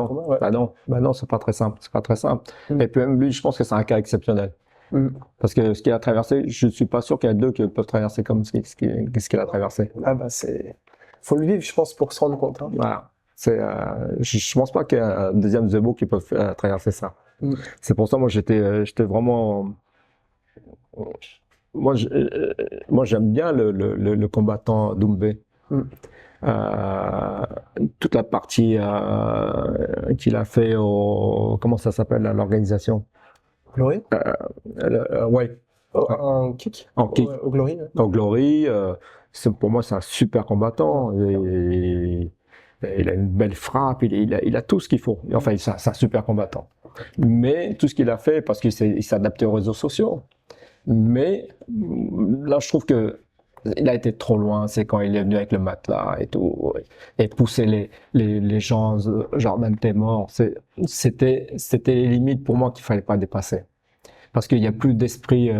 Speaker 1: Non, c'est pas très simple, c'est pas très simple. Et puis même lui, je pense que c'est un cas exceptionnel. Parce que ce qu'il a traversé, je suis pas sûr qu'il y a deux qui peuvent traverser comme ce qu'il a traversé.
Speaker 2: Faut le vivre, je pense, pour se rendre compte. Hein.
Speaker 1: Voilà. Je pense pas qu'il y ait un deuxième Zebo qui peut traverser ça. C'est pour ça, moi, j'étais vraiment. Moi, j'aime bien le combattant Doumbé. Toute la partie qu'il a fait comment ça s'appelle, l'organisation?
Speaker 2: Glory?
Speaker 1: Ouais.
Speaker 2: En kick?
Speaker 1: En kick.
Speaker 2: Au Glory. Ouais.
Speaker 1: Au Glory, pour moi, c'est un super combattant. Il a une belle frappe, il a tout ce qu'il faut. Enfin, c'est un super combattant. Mais tout ce qu'il a fait, parce qu'il s'est adapté aux réseaux sociaux. Mais là, je trouve que il a été trop loin. C'est quand il est venu avec le matelas et tout, et pousser les gens, genre même t'es mort. C'était les limites pour moi qu'il fallait pas dépasser, parce qu'il y a plus d'esprit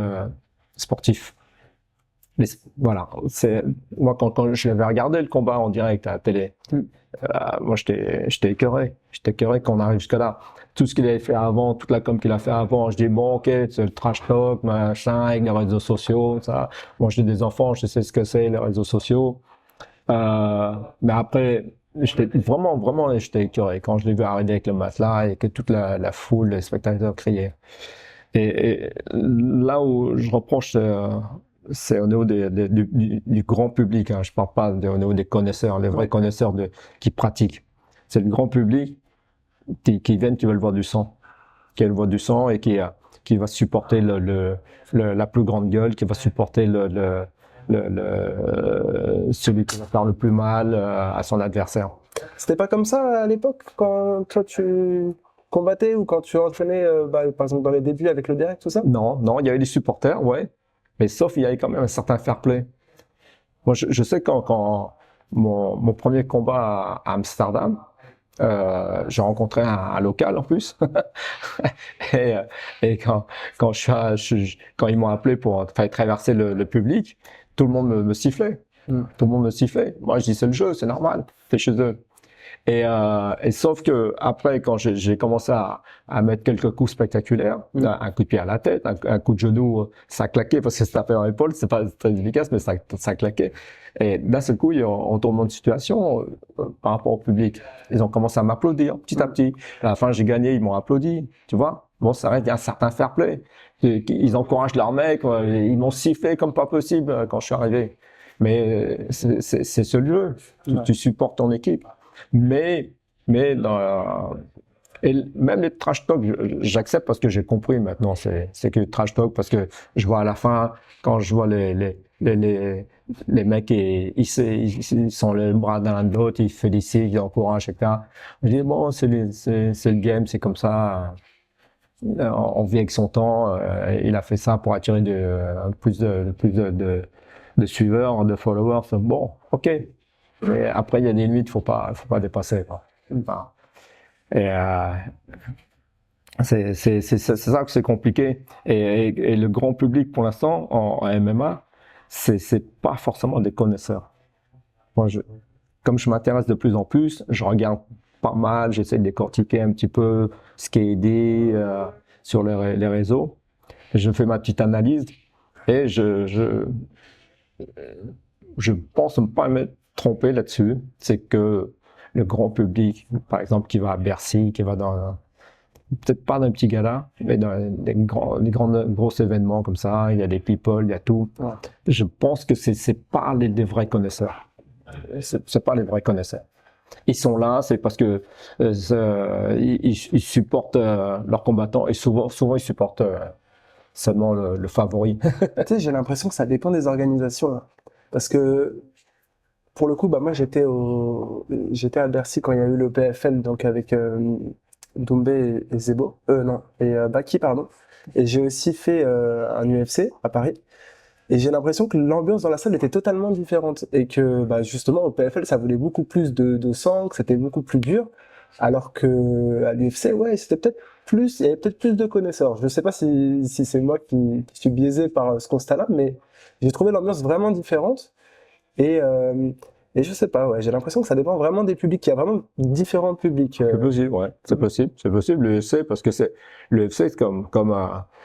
Speaker 1: sportif. Voilà, moi quand je l'avais regardé le combat en direct à la télé, moi j'étais écœuré qu'on arrive jusque là. Tout ce qu'il avait fait avant, toute la com qu'il a fait avant, je dis bon ok, c'est le trash talk, machin, avec les réseaux sociaux, ça. Moi j'ai des enfants, je sais ce que c'est les réseaux sociaux. Mais après, j'étais j'étais écœuré quand je l'ai vu arriver avec le matelas et que toute la foule, les spectateurs criaient. Et là où je reproche, c'est au niveau du grand public, hein. Je parle pas au niveau des connaisseurs, les vrais connaisseurs qui pratiquent. C'est le grand public qui viennent, qui veulent voir du sang, et qui va supporter la plus grande gueule, qui va supporter celui qui va faire le plus mal à son adversaire.
Speaker 2: C'était pas comme ça à l'époque quand toi tu combattais ou quand tu entraînais, par exemple dans les débuts avec le direct, tout ça?
Speaker 1: Non, il y avait des supporters, ouais. Mais sauf il y avait quand même un certain fair play. Moi, je sais quand mon premier combat à Amsterdam, j'ai rencontré un local en plus. et quand ils m'ont appelé pour traverser le public, tout le monde me sifflait. Tout le monde me sifflait. Moi, je dis c'est le jeu, c'est normal. T'es chez eux. Et sauf que après, quand j'ai commencé à mettre quelques coups spectaculaires, un coup de pied à la tête, un coup de genou, ça claquait parce que c'est tapé dans l'épaule, c'est pas très efficace, mais ça claquait. Et d'un seul coup, on tourne de situation par rapport au public. Ils ont commencé à m'applaudir petit à petit. À la fin, j'ai gagné, ils m'ont applaudi, tu vois. Bon, ça reste, il y a un certain fair play. Ils encouragent leurs mecs, ils m'ont sifflé comme pas possible quand je suis arrivé. Mais c'est ce jeu. Tu supportes ton équipe. Mais et même les trash talk, j'accepte parce que j'ai compris maintenant. C'est que trash talk parce que je vois à la fin quand je vois les mecs ils sont les bras dans l'un de l'autre, ils félicitent, ils encouragent, etc. Je dis bon, c'est le game, c'est comme ça. On vit avec son temps. Il a fait ça pour attirer plus de suiveurs, de followers. Bon, ok. Mais après, il y a des limites, faut pas dépasser, quoi. Enfin, et c'est ça que c'est compliqué. Et le grand public, pour l'instant, en MMA, c'est pas forcément des connaisseurs. Moi, comme je m'intéresse de plus en plus, je regarde pas mal, j'essaie de décortiquer un petit peu ce qui est dit sur les réseaux. Je fais ma petite analyse et je pense ne pas me tromper là-dessus. C'est que le grand public, par exemple, qui va à Bercy, qui va dans peut-être pas dans un petit gala, mais dans des gros événements comme ça, il y a des people, il y a tout. Ouais. Je pense que c'est pas des vrais connaisseurs. C'est pas les vrais connaisseurs. Ils sont là, c'est parce que ils supportent leurs combattants et souvent ils supportent seulement le favori.
Speaker 2: Tu sais, j'ai l'impression que ça dépend des organisations là. Parce que pour le coup, bah moi j'étais à Bercy quand il y a eu le PFL, donc avec Doumbé et Zebo, Baki, pardon. Et j'ai aussi fait un UFC à Paris. Et j'ai l'impression que l'ambiance dans la salle était totalement différente. Et que, bah, justement, au PFL, ça voulait beaucoup plus de sang, que c'était beaucoup plus dur. Alors que, à l'UFC, ouais, c'était peut-être plus, il y avait peut-être plus de connaisseurs. Je sais pas si c'est moi qui suis biaisé par ce constat-là, mais j'ai trouvé l'ambiance vraiment différente. Et je sais pas, ouais, j'ai l'impression que ça dépend vraiment des publics. Il y a vraiment différents publics.
Speaker 1: C'est possible, ouais, c'est possible. L'UFC, parce que l'UFC, c'est comme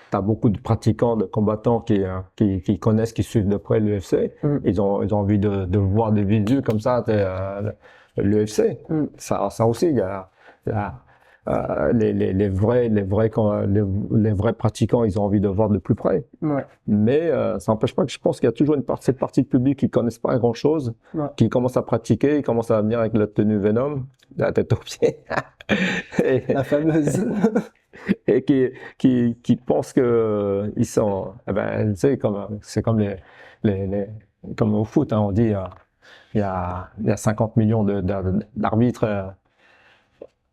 Speaker 1: t'as beaucoup de pratiquants, de combattants qui connaissent, qui suivent de près l'UFC. Ils ont envie de voir des vidéos comme ça, l'UFC. Ça aussi, il y a les vrais pratiquants, ils ont envie de voir de plus près.
Speaker 2: Ouais.
Speaker 1: Mais ça n'empêche pas que je pense qu'il y a toujours cette partie de public qui connaissent pas grand chose, qui commence à pratiquer, ils commencent à venir avec la tenue Venom, la tête aux pieds.
Speaker 2: La fameuse.
Speaker 1: Et qui pensent que ils sont, tu sais, c'est comme comme au foot, hein, on dit, il y a 50 millions d'arbitres.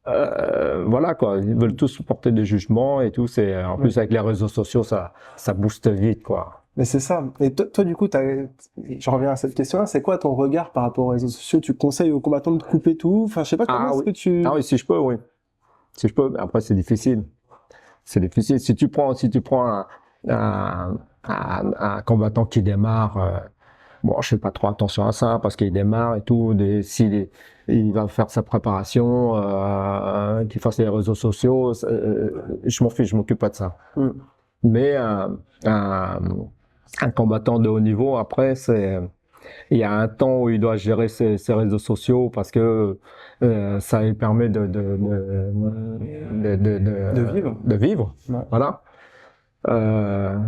Speaker 1: Voilà quoi, ils veulent tous porter des jugements et tout. En plus avec les réseaux sociaux, ça booste vite quoi.
Speaker 2: Mais c'est ça. Et toi du coup, je reviens à cette question-là. C'est quoi ton regard par rapport aux réseaux sociaux? Tu conseilles aux combattants de couper tout? Enfin, je sais pas comment est-ce que tu.
Speaker 1: Ah oui, si je peux, oui. Si je peux. Mais après, c'est difficile. C'est difficile. Si tu prends un combattant qui démarre. Bon, je fais pas trop attention à ça parce qu'il démarre et tout. Il va faire sa préparation, qu'il fasse les réseaux sociaux. Je m'en fiche, je m'occupe pas de ça. Mais un combattant de haut niveau, après, il y a un temps où il doit gérer ses réseaux sociaux parce que ça lui permet de
Speaker 2: vivre.
Speaker 1: De vivre.
Speaker 2: Ouais.
Speaker 1: Voilà.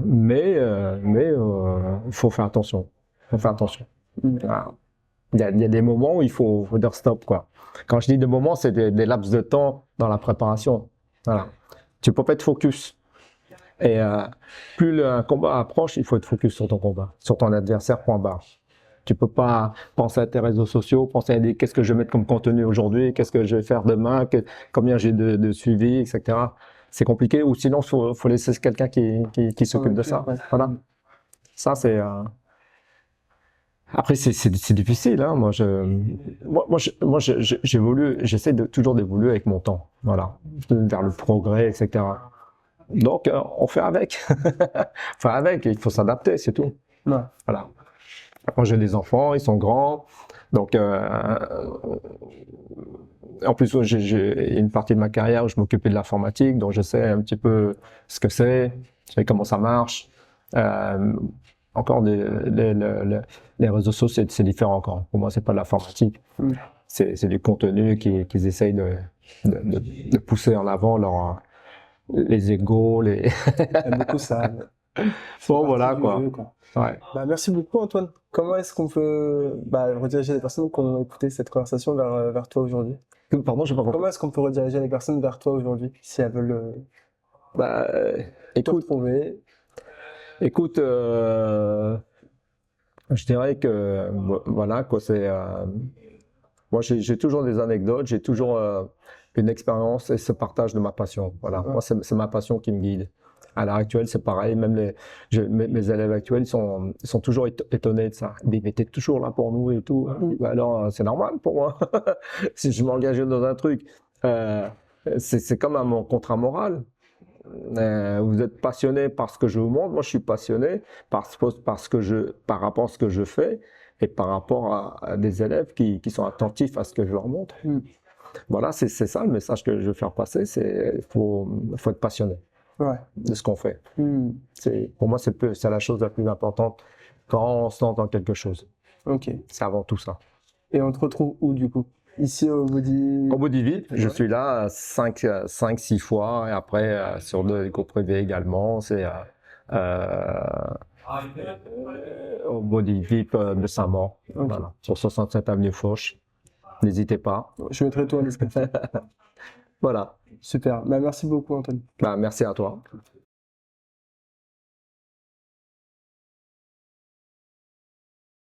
Speaker 1: Mais il faut faire attention. Faut faire attention. Voilà. Il y a des moments où il faut dire stop, quoi. Quand je dis des moments, c'est des laps de temps dans la préparation. Voilà. Tu peux pas être focus. Et plus un combat approche, il faut être focus sur ton combat, sur ton adversaire, point barre. Tu peux pas penser à tes réseaux sociaux, penser à qu'est-ce que je vais mettre comme contenu aujourd'hui, qu'est-ce que je vais faire demain, combien j'ai de suivi, etc. C'est compliqué, ou sinon faut laisser quelqu'un qui s'occupe de ça. Ouais. Voilà. Ça c'est. Après c'est difficile, hein. J'essaie toujours d'évoluer avec mon temps, voilà, vers le progrès, etc. Donc on fait avec. Enfin avec, il faut s'adapter, c'est tout.
Speaker 2: Ouais.
Speaker 1: Voilà. Après j'ai des enfants, ils sont grands, donc en plus j'ai une partie de ma carrière où je m'occupais de l'informatique, donc je sais un petit peu ce que c'est, je sais comment ça marche. Encore les réseaux sociaux, c'est différent encore. Pour moi, c'est pas de l'informatique. C'est du contenu qu'ils essayent de pousser en avant les égos,
Speaker 2: Il y a beaucoup ça.
Speaker 1: Bon, voilà, quoi.
Speaker 2: Jeu, quoi.
Speaker 1: Ouais.
Speaker 2: Bah, merci beaucoup, Antoine. Comment est-ce qu'on peut rediriger les personnes qui ont écouté cette conversation vers toi aujourd'hui?
Speaker 1: Pardon, je sais pas compris.
Speaker 2: Comment est-ce qu'on peut rediriger les personnes vers toi aujourd'hui, si elles veulent
Speaker 1: écoute,
Speaker 2: trouver?
Speaker 1: Écoute, je dirais que voilà quoi, moi j'ai toujours des anecdotes, j'ai toujours une expérience et ce partage de ma passion. Voilà, moi c'est ma passion qui me guide. À l'heure actuelle, c'est pareil, même mes élèves actuels ils sont toujours étonnés de ça. Ils étaient toujours là pour nous et tout. Alors c'est normal pour moi. Si je m'engageais dans un truc, c'est comme un contrat moral. vous êtes passionné par ce que je vous montre. Moi, je suis passionné par rapport à ce que je fais et par rapport à des élèves qui sont attentifs à ce que je leur montre. Voilà, c'est ça le message que je veux faire passer, c'est faut être passionné de ce qu'on fait. Pour moi, c'est la chose la plus importante quand on se lance dans quelque chose.
Speaker 2: Ok.
Speaker 1: C'est avant tout ça.
Speaker 2: Et on te retrouve où du coup? Ici au Body...
Speaker 1: Au Bodyville, je suis là 5-6 fois et après sur des cours privés également, c'est au Bodyville de Saint-Maur, voilà, sur 67 avenue Foch. N'hésitez pas.
Speaker 2: Je mettrai tout en description.
Speaker 1: Voilà.
Speaker 2: Super. Bah, merci beaucoup, Antoine.
Speaker 1: Bah, merci à toi.